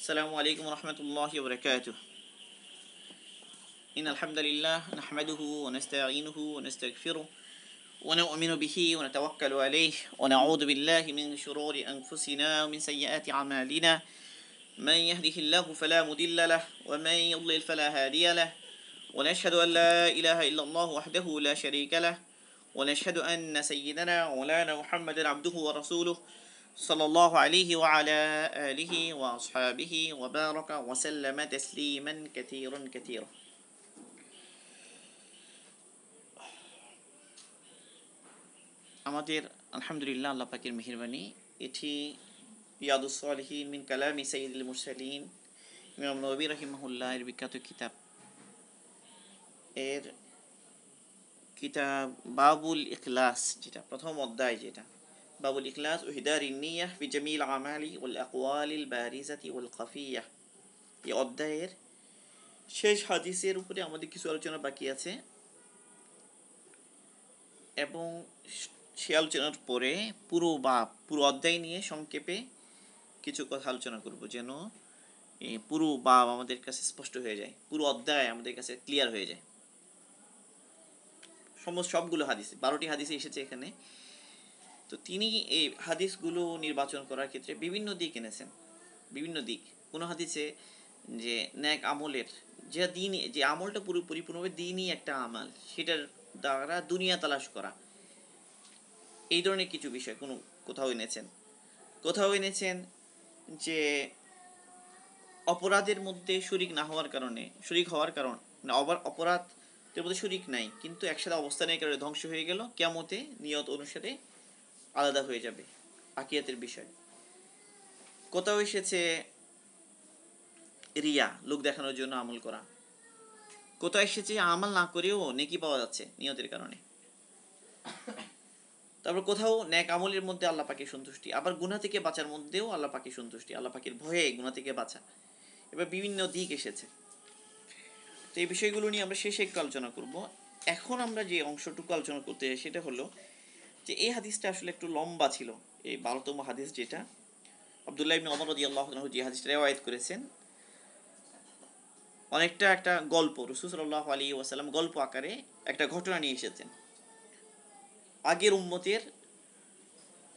السلام عليكم ورحمة الله وبركاته. إن الحمد لله نحمده ونستعينه ونستغفره ونؤمن به ونتوكل عليه ونعوذ بالله من شرور أنفسنا ومن سيئات أعمالنا. من يهده الله فلا مضل له ومن يضلل فلا هادي له. ونشهد أن لا إله إلا الله وحده لا شريك له. ونشهد أن سيدنا ومولانا محمدا عبده ورسوله صلى الله عليه وعلى آله وأصحابه وبارك وسلم تسليما كثيرا كثيرا. আমাদের আলহামদুলিল্লাহ আল্লাহ পাকের মেহেরবানি, এটি রিয়াদুস সালিহিন মিন কালামি সাইয়্যিদুল মুরসালিন ইমাম নববী রাহিমাহুল্লাহ এর বিখ্যাত কিতাব, এর কিতাব বাবুল ইখলাস, যেটা প্রথম অধ্যায়, যেটা বাবুল ইখলাস ওহিদারিন নিয়াহ ফি জামিল আমালি ওয়াল আকওয়ালিল বারিজাতি ওয়াল খাফিয়াহ। এই অধ্যায়ের শেষ হাদিসের উপরে আমাদের কিছু আলোচনা বাকি আছে, এবং সে আলোচনার পরে পুরো অধ্যায় নিয়ে সংক্ষেপে কিছু কথা আলোচনা করব, যেন পুরো বাব আমাদের কাছে স্পষ্ট হয়ে যায়, পুরো অধ্যায় আমাদের কাছে ক্লিয়ার হয়ে যায়। সবগুলো হাদিসে 12টি হাদিসে এসেছে এখানে। তো তিনি এই হাদিসগুলো নির্বাচন করার ক্ষেত্রে বিভিন্ন দিক এনেছেন, বিভিন্ন দিক। কোনো হাদিসে যে নেক আমলের যে আমলটা পরিপূর্ণভাবে দ্বীনি একটা আমল, সেটার দ্বারা দুনিয়া তালাশ করা, এই ধরনের কিছু বিষয় কোথাও এনেছেন যে অপরাধের মধ্যে শরিক হওয়ার কারণে অপরাধের মধ্যে শরিক নাই, কিন্তু একসাথে অবস্থানের কারণে ধ্বংস হয়ে গেল, কিয়ামতে নিয়ত অনুসারে আলাদা হয়ে যাবে, আকিয়াতের বিষয়। কোথাও এসেছে রিয়া, লোক দেখানোর জন্য আমল করা। কোথাও এসেছে আমল না করেও নেকি পাওয়া যাচ্ছে নিয়তের কারণে। তারপর কোথাও নেক আমলের মধ্যে আল্লাহ পাকের সন্তুষ্টি, আবার গুনাহ থেকে বাঁচার মধ্যেও আল্লাহ পাকের সন্তুষ্টি, আল্লাহ পাকের ভয়ে গুনাহ থেকে বাঁচা। এবার বিভিন্ন দিক এসেছে। তো এই বিষয়গুলো নিয়ে আমরা শেষে একটু আলোচনা করব। এখন আমরা যে অংশটুকু আলোচনা করতে চাই সেটা হলো যে এই হাদিসটা আসলে একটু লম্বা ছিল। এই 12তম হাদিস, যেটা আব্দুল্লাহ ইবনে ওমর রাদিয়াল্লাহু আনহু যে হাদিসটা রিওয়ায়াত করেছেন, অনেকটা একটা গল্প, রাসূল সাল্লাল্লাহু আলাইহি ওয়াসাল্লাম গল্প আকারে একটা ঘটনা নিয়ে এসেছেন। আগের উম্মতের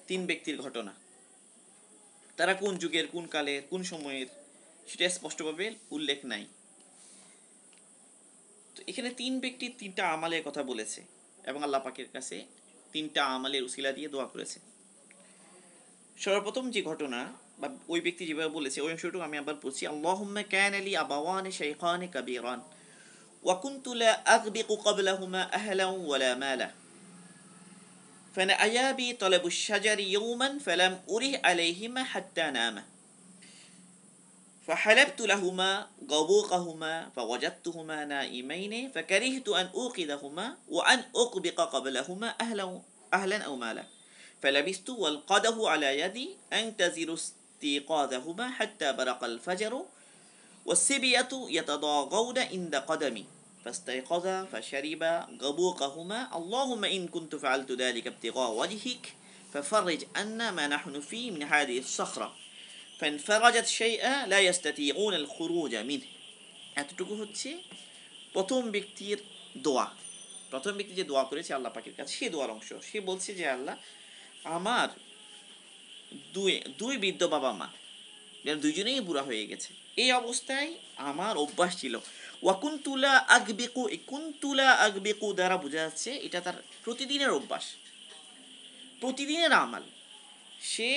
3 ব্যক্তির ঘটনা। তারা কোন যুগের, কোন কালের, কোন সময়ের, সেটা স্পষ্টভাবে উল্লেখ নাই। তো এখানে 3 ব্যক্তি 3টা আমালের কথা বলেছে, এবং আল্লাহ পাকের কাছে 3টা আমালের উসিলা দিয়ে দোয়া করেছে। সর্বপ্রথম যে ঘটনা বা ওই ব্যক্তি যেভাবে বলেছে, ওই অংশটুকু আমি আবার পড়ছি। আল্লাহুম্মা কানা লি আবাওয়ানি শাইখানি কাবীরান ওয়া কুনতু লা আগবিকু ক্বাবলাহুমা আহলান ওয়া লা মালা فنأيا بي طلب الشجر يوما فلم أره عليهما حتى ناما فحلبت لهما غبوقهما فوجدتهما نائمين فكرهت أن أوقظهما وأن أقبق قبلهما أهلا أو مالا فلبست والقده على يدي أنتظر استيقاظهما حتى برق الفجر والسبية يتضاغون عند قدمي فاستيقظا فشربا غبوقهما اللهم إن كنت فعلت ذلك ابتغاء وجهك ففرج عنا ما نحن فيه من هذه الصخرة فانفرجت شيئا لا يستطيعون الخروج منه। এতটুকু হচ্ছে প্রথম ব্যক্তির দোয়া। প্রথম ব্যক্তি যে দোয়া করেছে আল্লাহ পাকের কাছে, সেই দোয়ার অংশ। সে বলছে যে আল্লাহ, আমার দুই বৃদ্ধ বাবা মা, যারা দুইজনেই বুড়া হয়ে গেছে, এই অবস্থায় আমার অভ্যাস ছিল ওয়াকুনতুলা আগবিকু। কুনতুলা আগবিকু দ্বারা বোঝা যাচ্ছে এটা তার প্রতিদিনের অভ্যাস, প্রতিদিনের আমাল। সে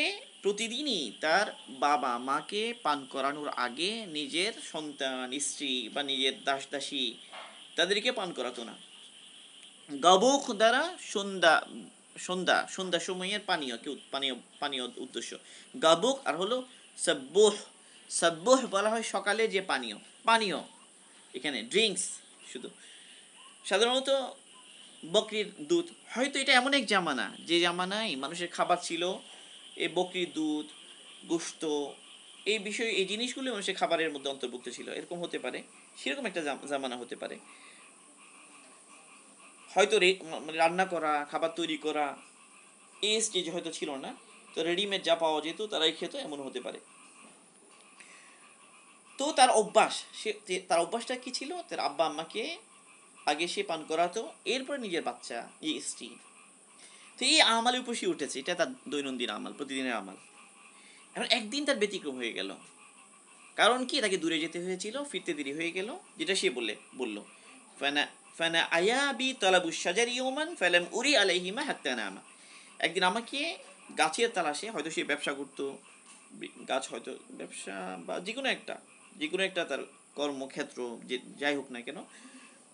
প্রতিদিনই তার বাবা মাকে পান করানোর আগে নিজের সন্তান, স্ত্রী বা নিজের দাসী তাদেরকে পান করাতো না। গাবুক দ্বারা সন্ধ্যা সময়ের পানীয় উদ্দেশ্য গাবুক। আর হলো সাব্বুহ বলা হয় সকালে যে পানীয়, এখানে ড্রিঙ্কস শুধু। সাধারণত বকরির দুধ, হয়তো এটা এমন এক জামানা যে জামানায় মানুষের খাবার ছিল এই বকরির দুধ, গোশত, এই জিনিসগুলো মানুষের খাবারের মধ্যে অন্তর্ভুক্ত ছিল, এরকম হতে পারে। সেরকম একটা জামানা হতে পারে। হয়তো রান্না করা, খাবার তৈরি করা এই স্টেজ হয়তো ছিল না, তো রেডিমেড যা পাওয়া যেত তারাই খেত, এমন হতে পারে। তো তার অভ্যাস, তার অভ্যাসটা কি ছিল, তার আব্বা আম্মাকে আগে সে পান করাতো, এরপরে নিজের বাচ্চা, এই স্ত্রী। তো এই আমালের উপর সে উঠেছে, এটা তার দৈনন্দিন আমাল, প্রতিদিনের আমাল। এখন একদিন তার ব্যতিক্রম হয়ে গেল। কারণ কি, তাকে দূরে যেতে হয়েছিল, ফিরতে দেরি হয়ে গেল, যেটা সে বলল ফানা ফানা আয়াবি তালাবু শাজারি ইয়াওমান ফালাম উরি আলাইহিমা হাত্তা নামা। একদিন আমাকে গাছের তালাশে, হয়তো সে ব্যবসা করতো, গাছ হয়তো ব্যবসা বা যে কোনো একটা তার কর্মক্ষেত্র, যে যাই হোক না কেন,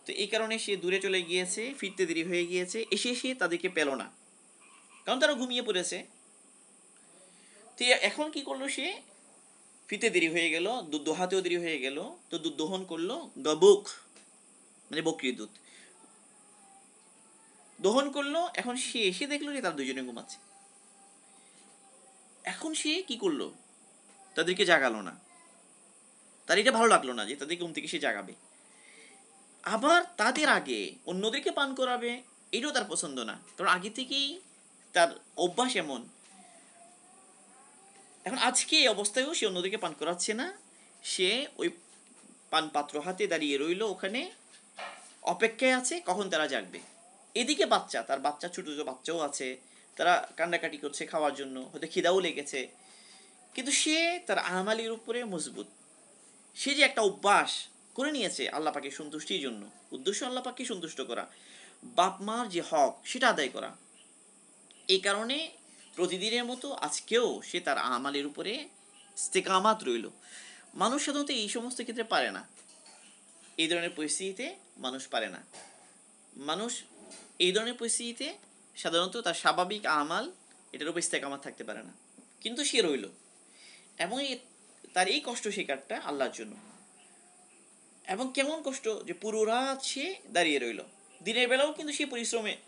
তো এই কারণে সে দূরে চলে গিয়েছে, ফিরতে দেরি হয়ে গিয়েছে, এসে সে তাদেরকে পেল না, কারণ তারা ঘুমিয়ে পড়েছে। তো এখন কি করলো সে, ফিরতে দেরি হয়ে গেল, দুধ দোহাতেও দেরি হয়ে গেল, তো দুধ দহন করলো, গবুক মানে বকরির দুধ দহন করলো। এখন সে এসে দেখলো যে তারা দুজনে ঘুমাচ্ছে। এখন সে কি করলো, তাদেরকে জাগালো না, তার এটা ভালো লাগলো না যে তাদের ঘুম থেকে সে জাগাবে, আবার তাদের আগে অন্যদেরকে পান করাবে, এটাও তার পছন্দ না, কারণ আগে থেকেই তার অভ্যাস এমন। এখন আজকে এই অবস্থায়ও সে অন্যদেরকে পান করাচ্ছে না, সে ওই পান পাত্র হাতে দাঁড়িয়ে রইল ওখানে, অপেক্ষায় আছে কখন তারা জাগবে। এদিকে বাচ্চা, তার বাচ্চা, ছোট ছোট বাচ্চাও আছে, তারা কান্নাকাটি করছে খাওয়ার জন্য, হয়তো খিদাও লেগেছে, কিন্তু সে তার আমালির উপরে মজবুত। সে যে একটা অভ্যাস করে নিয়েছে আল্লাহ পাকের সন্তুষ্টির জন্য, উদ্দেশ্য আল্লাহ পাককে সন্তুষ্ট করা, বাপ মার যে হক সেটা আদায় করা, এই কারণে প্রতিদিনের মতো আজকেও সে তার আমালের উপরে ইস্তেকামাত রইল। মানুষ সাধারণত এই সমস্ত ক্ষেত্রে পারে না, এই ধরনের পরিস্থিতিতে মানুষ পারে না। মানুষ এই ধরনের পরিস্থিতিতে সাধারণত তার স্বাভাবিক আমাল, এটার উপর ইস্তেকামাত থাকতে পারে না, কিন্তু সে রইল। এবং তার এই কষ্ট শিকারটা আল্লাহর জন্য। এবং কেমন কষ্ট, যে পুরো রাত সে দাঁড়িয়ে রইল, দিনের বেলাও কিন্তু সে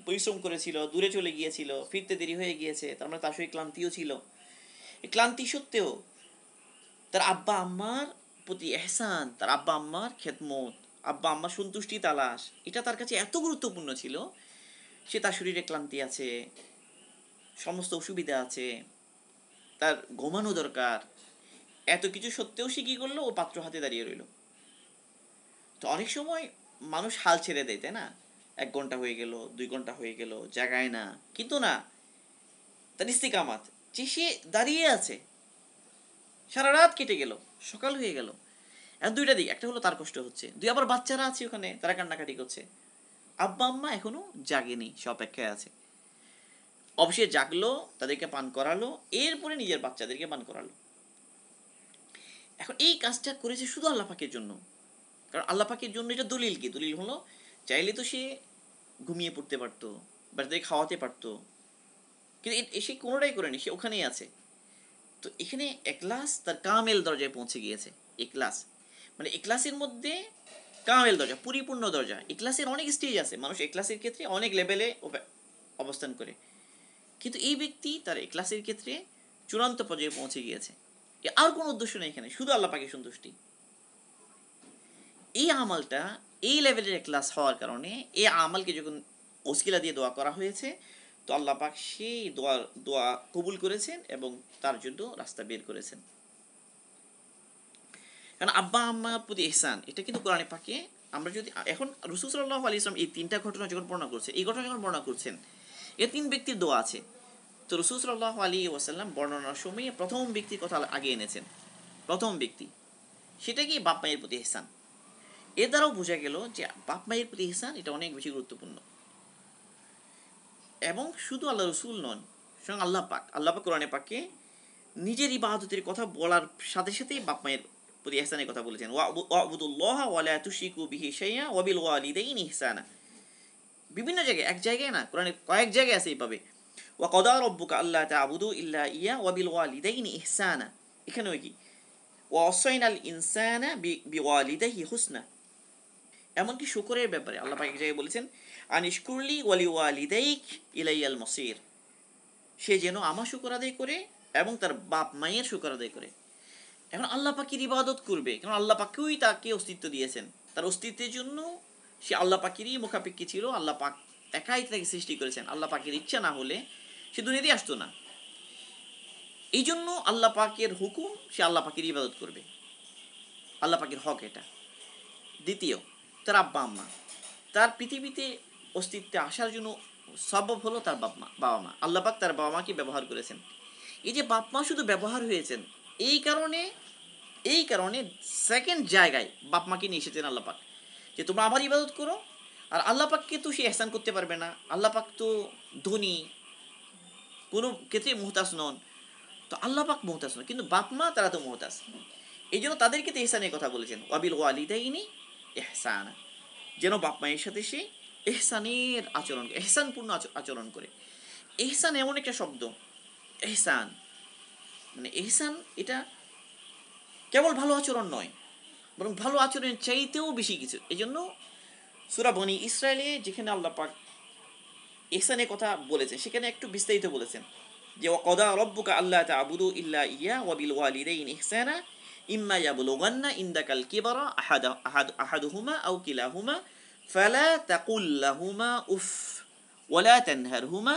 পরিশ্রম করেছিল, দূরে চলে গিয়েছিল, ফিরতে দেরি হয়ে গিয়েছে, তার মানে তার শরীর ক্লান্তিও ছিল। এই ক্লান্তি সত্ত্বেও তার আব্বা আম্মার প্রতি এহসান, তার আব্বা আম্মার খেদমত, আব্বা আম্মার সন্তুষ্টি তালাশ, এটা তার কাছে এত গুরুত্বপূর্ণ ছিল। সে, তার শরীরে ক্লান্তি আছে, সমস্ত অসুবিধা আছে, তার ঘুমানো দরকার, এত কিছু সত্ত্বেও সে কি করলো, ও পাত্র হাতে দাঁড়িয়ে রইল। তো অনেক সময় মানুষ হাল ছেড়ে দেয়, তাই না, 1 ঘন্টা হয়ে গেল, 2 ঘন্টা হয়ে গেল, জাগায় না, কিন্তু না, তার ইস্তিকামাত, যে সে দাঁড়িয়ে আছে, সারা রাত কেটে গেল, সকাল হয়ে গেল। এখন দুইটা দিক, একটা হলো তার কষ্ট হচ্ছে, দুই আবার বাচ্চারা আছে ওখানে, তারা কান্নাকাটি করছে, আব্বা আম্মা এখনো জাগেনি, সে অপেক্ষায় আছে। অবশ্যই জাগলো, তাদেরকে পান করালো, এরপরে নিজের বাচ্চাদেরকে পান করালো। এখন এই কাজটা করেছে শুধু আল্লাহ পাকের জন্য, কারণ আল্লাহ পাকের জন্য এটা দলিল কি, দলিল হলো চাইলে তো সে ঘুমিয়ে পড়তে পারতো, বাচ্চাদের খাওয়াতে পারতো, কিন্তু সে কোনোটাই করেনি, সে ওখানেই আছে। তো এখানে এখলাস তার কামেল দরজায় পৌঁছে গিয়েছে। এখলাস মানে এখলাসের মধ্যে কামেল দরজা, পরিপূর্ণ দরজা। এখলাসের অনেক স্টেজ আছে, মানুষ এখলাসের ক্ষেত্রে অনেক লেভেলে অবস্থান করে, কিন্তু এই ব্যক্তি তার এখলাসের ক্ষেত্রে চূড়ান্ত পর্যায়ে পৌঁছে গিয়েছে। আর কোনো উদ্দেশ্য নেই এখানে, শুধু আল্লাহ পাকের সন্তুষ্টি। এই আমলটা এই লেভেলের এখলাস হওয়ার কারণে এই আমলকে যখন ওসিলা দিয়ে দোয়া করা হয়েছে, তো আল্লাহ পাক সেই দোয়া কবুল করেছেন এবং তার জন্য রাস্তা বের করেছেন। কারণ আব্বা আম্মার প্রতি ইহসান, এটা কিন্তু কোরআনে পাকে আমরা যদি এখন রাসূল সাল্লাল্লাহু আলাইহি ওয়াসাল্লাম এই 3টা ঘটনা যখন বর্ণনা করছে, এই ঘটনা যখন বর্ণনা করছেন, এই 3 ব্যক্তির দোয়া আছে। তো রাসূল সাল্লাল্লাহু আলাইহি ওয়াসাল্লাম বর্ণনার সময় প্রথম ব্যক্তির কথা আগে এনেছেন। প্রথম ব্যক্তি, সেটা কি, বাপ মায়ের প্রতি ইহসান। এর দ্বারাও বোঝা গেল যে বাপ মায়ের প্রতি ইহসান এটা অনেক বেশি গুরুত্বপূর্ণ। এবং শুধু আল্লাহ রসুল নন, স্বয়ং আল্লাহ পাক কোরআনে পাকে নিজের ইবাদতের কথা বলার সাথে সাথেই বাপ মায়ের প্রতি ইহসানের কথা বলেছেন। ওয়াবুদুল্লাহ ওয়ালা তুশরিকু বিহি শাইআ ওয়া বিল ওয়ালিদাইনি ইহসানা। বিভিন্ন জায়গায়, এক জায়গায় না, কোরআনে কয়েক জায়গায় আছে এইভাবে, ওয়া ক্বাদা রাব্বুকা আল্লা তা'বুদু ইল্লা ইয়্যা ওয়া বিল ওয়ালিদাইনি ইহসানা। এখানেও কি, ওয়া ওয়াসাইনাল ইনসানা বিওয়ালিদাইহি হুসনা। এমনকি শুকরের ব্যাপারে আল্লাহ পাক এক জায়গায় বলেছেন, আনিশকুরলি ওয়ালি ওয়ালিদাইক ইলাইয়াল মসির। সে যেন আমার শুকর আদায় করে এবং তার বাপ মায়ের শুকর আদায় করে। এখন আল্লাহ পাকের ইবাদত করবে, কারণ আল্লাহ পাককেই তাকে অস্তিত্ব দিয়েছেন, তার অস্তিত্বের জন্য সে আল্লাহ পাকেরই মুখাপেক্ষী ছিল। আল্লাহ পাক একাই তাকে সৃষ্টি করেছেন, আল্লাহ পাকের ইচ্ছা না হলে সে দুনিয়াতে আসতো না। এই জন্য আল্লাহ পাকের হুকুম, সে আল্লাহ পাকের ইবাদত করবে। আল্লাহ পাকের হক এটা। দ্বিতীয়, তার আব্বা আম্মা, তার পৃথিবীতে অস্তিত্বে আসার জন্য সবব হলো তার বাবা মা। আল্লাহ পাক তার বাবা মাকে ব্যবহার করেছেন। এই যে বাপ মা শুধু ব্যবহার হয়েছেন, এই কারণে সেকেন্ড জায়গায় বাপ মাকে নিয়ে এসেছেন আল্লাহ পাক, যে তোমরা আমার ইবাদত করো। আর আল্লাহ পাককে তো সে এহসান করতে পারবে না, আল্লাহ পাক তো ধনী, কোনো ক্ষেত্রে মুহতাজ নন। তো আল্লাহ পাক মুহতাজ নন, কিন্তু বাপ মা তারা তো মুহতাজ। এই জন্য তাদেরকে তো এহসানের কথা বলেছেন, ওয়াবিল ওয়ালিদাইনি ইহসানা, যেন বাপ মায়ের সাথে সে এহসানের আচরণ, এহসানপূর্ণ আচরণ করে। এহসান এমন একটা শব্দ, এহসান মানে এহসান এটা কেবল ভালো আচরণ নয়, বরং ভালো আচরণের চাইতেও বেশি কিছু। এই জন্য সূরা বনী ইসরায়েলে যেখানে আল্লাহ পাক এহসানের কথা বলেছেন, সেখানে একটু বিস্তারিত বলেছেন যে ওয়াকাদা রব্বুকা আল্লা তা'বুদু ইল্লা ইয়্যাহু ওয়া বিল ওয়ালিদাইনি ইহসানা ইম্মা ইয়াবলুগান্না ইনদাকাল কিবারা আহাদুহুমা আও কিলাহুমা ফালা তাকুল লাহুমা উফ ওয়ালা তানহারহুমা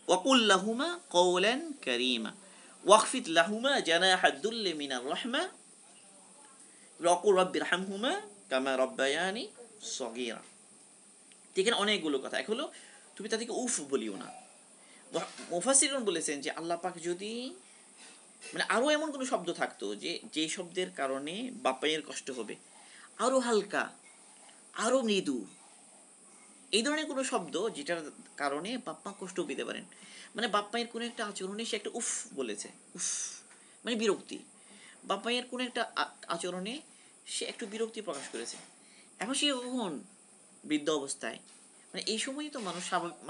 ওয়াকুল লাহুমা কওলান কারীমা ওয়াখফিদ লাহুমা জানাহাদ দুল্লি মিনার রাহমা ওয়াকুল রাব্বিরহামহুমা কামা রাব্বায়ানি সগীরা। এখানে অনেকগুলো কথা। এক হলো তুমি তাদেরকে উফ বলিও না। মুফাসসিরুন বলেছেন যে আল্লাহ পাক যদি মানে আরো এমন কোনো শব্দ থাকতো যে শব্দের কারণে বাপায়ের কষ্ট হবে, আরো হালকা, আরো মৃদু, এই ধরনের কোনো শব্দ যেটার কারণে বাপ্পা কষ্ট পেতে পারেন। মানে বাপ্পায়ের কোনো একটা আচরণে সে একটা উফ বলেছে, উফ মানে বিরক্তি। বাপ্পায়ের কোনো একটা আচরণে সে একটু বিরক্তি প্রকাশ করেছে। এখন সে কখন বৃদ্ধ অবস্থায়, মানে এই সময়ই তো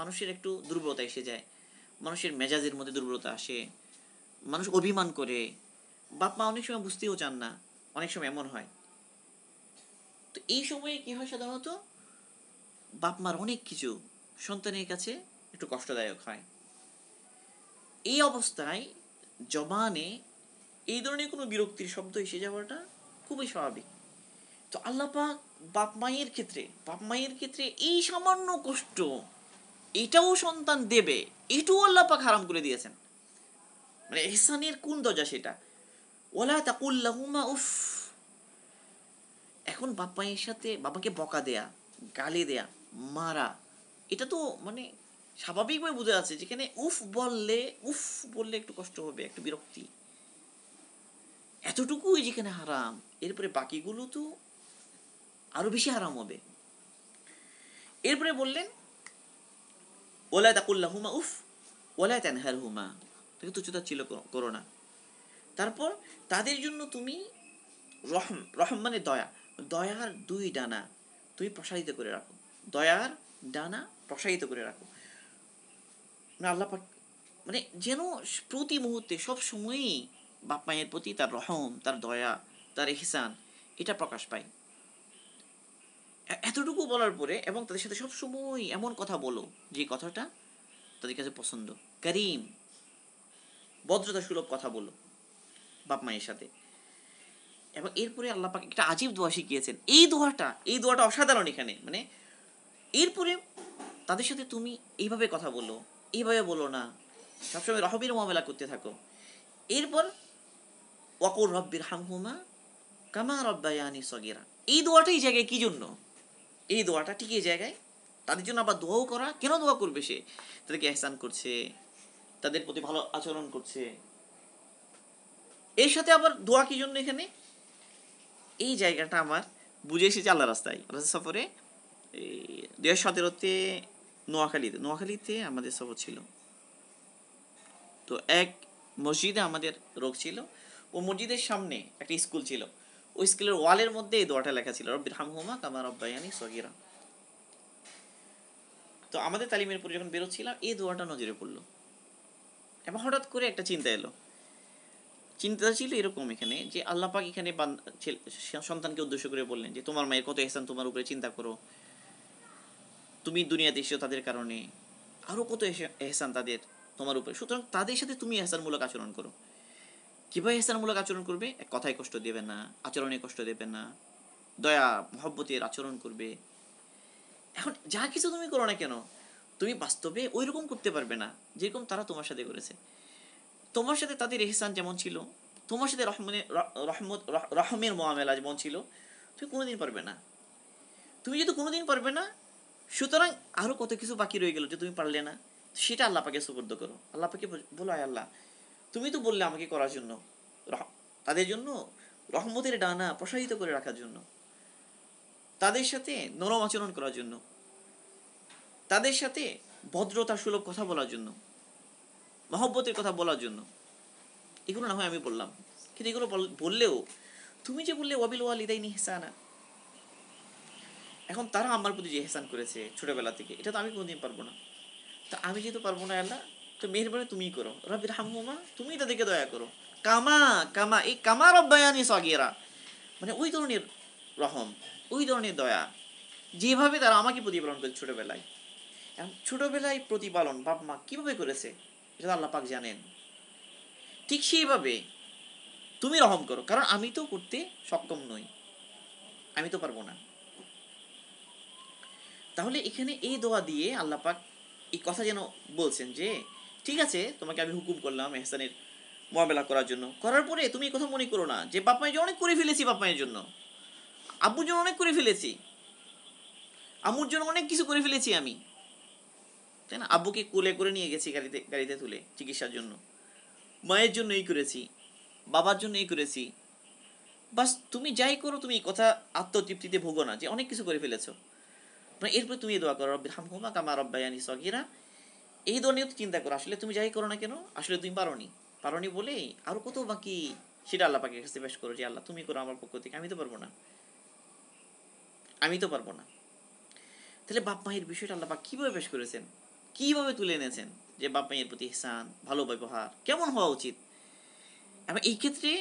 মানুষের একটু দুর্বলতা এসে যায়, মানুষের মেজাজের মধ্যে দুর্বলতা আসে, মানুষ অভিমান করে, বাপ মা অনেক সময় বুঝতেও চান না, অনেক সময় এমন হয়। তো এই সময়ে কি হয়, সাধারণত বাপ মার অনেক কিছু সন্তানের কাছে একটু কষ্টদায়ক হয়। এই অবস্থায় জবানে এই ধরনের কোনো বিরক্তির শব্দ এসে যাওয়াটা খুবই স্বাভাবিক। তো আল্লাহ পাক বাপ মায়ের ক্ষেত্রে এই সামান্য কষ্ট এটাও সন্তান দেবে, এটাও আল্লাহ পাক হারাম করে দিয়েছেন। মানে ইহসানের কোন দরজা সেটা, ওয়ালা তাকুল লাহুমা উফ। এখন বাপ মায়ের সাথে বাবাকে বকা দেয়া, গালি দেয়া, মারা, এটা তো মানে স্বাভাবিকভাবে বোঝা যাচ্ছে যেখানে উফ বললে একটু কষ্ট হবে, একটু বিরক্তি, এতটুকুই যেখানে হারাম, এরপরে বাকিগুলো তো আরো বেশি হারাম হবে। এরপরে বললেন ওয়ালা তাকুল লাহুমা উফ ওয়ালা তানহারহুমা, তাকে তুচ্ছতাচ্ছিল্য করো না। তারপর তাদের জন্য তুমি রহম মানে দয়ার দুই ডানা তুমি প্রসারিত করে রাখো, দয়ার ডানা প্রসারিত করে রাখো। মানে আল্লাহ পাক মানে যেন প্রতি মুহূর্তে সব সময়ই বাপ মায়ের প্রতি তার রহম, তার দয়া, তার ইহসান এটা প্রকাশ পায়। এতটুকু বলার পরে এবং তাদের সাথে সব সময় এমন কথা বলো যে কথাটা তাদের কাছে পছন্দ, করিম, ভদ্রতা সুলভ কথা বলো বাপ মায়ের সাথে। এবং এরপরে আল্লাহ পাক একটা আজীব দোয়া শিখিয়েছেন। এই দোয়াটা অসাধারণ এখানে। মানে এরপরে তাদের সাথে তুমি এইভাবে কথা বলো, এইভাবে বলো না, সবসময় রহমের মুআমালা করতে থাকো। এরপর ওয়াকুর রব্বিরহামহুমা কামা রাব্বায়ানি সগীরা। এই দোয়াটা এই জায়গায় কি জন্য? এই দোয়াটা ঠিক এই জায়গায় তাদের জন্য আবার দোয়াও করা। কেন দোয়া করবে সে? তাদেরকে ইহসান করছে, তাদের প্রতি ভালো আচরণ করছে, এর সাথে আবার দোয়া কি জন্য এখানে? এই জায়গাটা আমার বুঝে এসেছে আল্লাহ রাস্তায় সফরে 2017-তে নোয়াখালীতে আমাদের সফর ছিল। তো এক মসজিদে আমাদের রোগ ছিল, ও মসজিদের সামনে একটা স্কুল ছিল, ওই স্কুলের ওয়ালের মধ্যে এই দোয়াটা লেখা ছিল, রব্বিরহামহুমা কামা রাব্বায়ানি সগীরা। তো আমাদের তালিমের পরে যখন বেরোচ্ছিলাম এই দোয়াটা নজরে পড়লো, এবং হঠাৎ করে একটা চিন্তা ছিল এরকম এখানে, যে আল্লাহ পাক এখানে সন্তানকে উদ্দেশ্য করে বললেন যে তোমার মায়ের কত ইহসান তোমার উপরে চিন্তা করো, তুমি দুনিয়াতে এসেছো তাদের কারণে, আরো কত ইহসান তাদের তোমার উপরে, সুতরাং তাদের সাথে তুমি ইহসানমূলক আচরণ করো। কিভাবে ইহসানমূলক আচরণ করবে? এক কথায় কষ্ট দেবে না, আচরণে কষ্ট দেবে না, দয়া মহব্বতের আচরণ করবে। এখন যা কিছু তুমি করো না কেন, তুমি বাস্তবে ওই রকম করতে পারবে না যেরকম তারা তোমার সাথে করেছে। তোমার সাথে তাদের ইহসান যেমন ছিল, তোমার সাথে রহমের মুআমালা যেমন ছিল, তুমি কোনোদিন পারবে না। তুমি যেহেতু কোনোদিন পারবে না, সুতরাং আরও কত কিছু বাকি রয়ে গেল যে তুমি পারলে না, সেটা আল্লাহ পাকে সুপর্দ করো। আল্লাহ পাকে বলো, আয় আল্লাহ, তুমি তো বললে আমাকে করার জন্য, তাদের জন্য রহমতের ডানা প্রসারিত করে রাখার জন্য, তাদের সাথে নরম আচরণ করার জন্য, তাদের সাথে ভদ্রতা সুলভ কথা বলার জন্য, মহব্বতের কথা বলার জন্য। এগুলো না হয় আমি বললাম, কিন্তু এগুলো বললেও তুমি যে বললে ওয়াবিল ওয়ালিদাইনি ইহসানা, এখন তারা আমার প্রতি যে ইহসান করেছে ছোটবেলা থেকে, এটা তো আমি কোনোদিন পারবো না। তা আমি যেহেতু পারবো না আল্লাহ, তো মেহেরবানি তুমিই করো, রাব্বির হামহুমা, তুমি তাদেরকে দয়া করো, কামা কামা, এই কামা রব্বায়ানি সগীরা, মানে ওই ধরনের রহম, ওই ধরনের দয়া যেভাবে তারা আমাকে প্রতিপালন করেছে ছোটবেলায়। এখন ছোটবেলায় প্রতিপালন বাপ মা কিভাবে করেছে এটা আল্লাহ পাক জানেন। ঠিক সেইভাবে তুমি রহম করো, কারণ আমি তো করতে সক্ষম নই, আমি তো পারবো না। তাহলে এখানে এই দোয়া দিয়ে আল্লাহ পাক এই কথা যেন বলছেন যে ঠিক আছে, তোমাকে আমি হুকুম করলাম এহসানের মোকাবেলা করার জন্য, করার পরে তুমি এই কথা মনে করো না যে বাপ মায়ের জন্য অনেক করে ফেলেছি, বাপ মায়ের জন্য, আব্বুর জন্য অনেক করে ফেলেছি, আম্মুর জন্য অনেক কিছু করে ফেলেছি আমি, তাই না? আব্বুকে কোলে করে নিয়ে গেছি গাড়িতে তুলে চিকিৎসার জন্য, মায়ের জন্য এই করেছি, বাবার জন্য এই করেছি। বাস তুমি যাই করো, তুমি এই কথা আত্মতৃপ্তিতে ভোগো না যে অনেক কিছু করে ফেলেছো। মানে এরপর তুমি দোয়া করো, রব্বির হামহুমা কামা রব্বায়ানি সগীরা। এই ধরনের চিন্তা করো, আসলে তুমি যাই করো না কেন, আসলে তুমি পারোনি বলেই আরো কত বাকি, সেটা আল্লাহ পাকের কাছে পেশ করো যে আল্লাহ তুমি করো আমার পক্ষ থেকে, আমি তো পারবো না, আমি তো পারবো না। তাহলে বাপ মায়ের বিষয়টা আল্লাহ পাক কিভাবে পেশ করেছেন, কিভাবে তুলে এনেছেন যে বাপ মায়ের প্রতি ইহসান, ভালো ব্যবহার কেমন হওয়া উচিত। এবং এই ক্ষেত্রে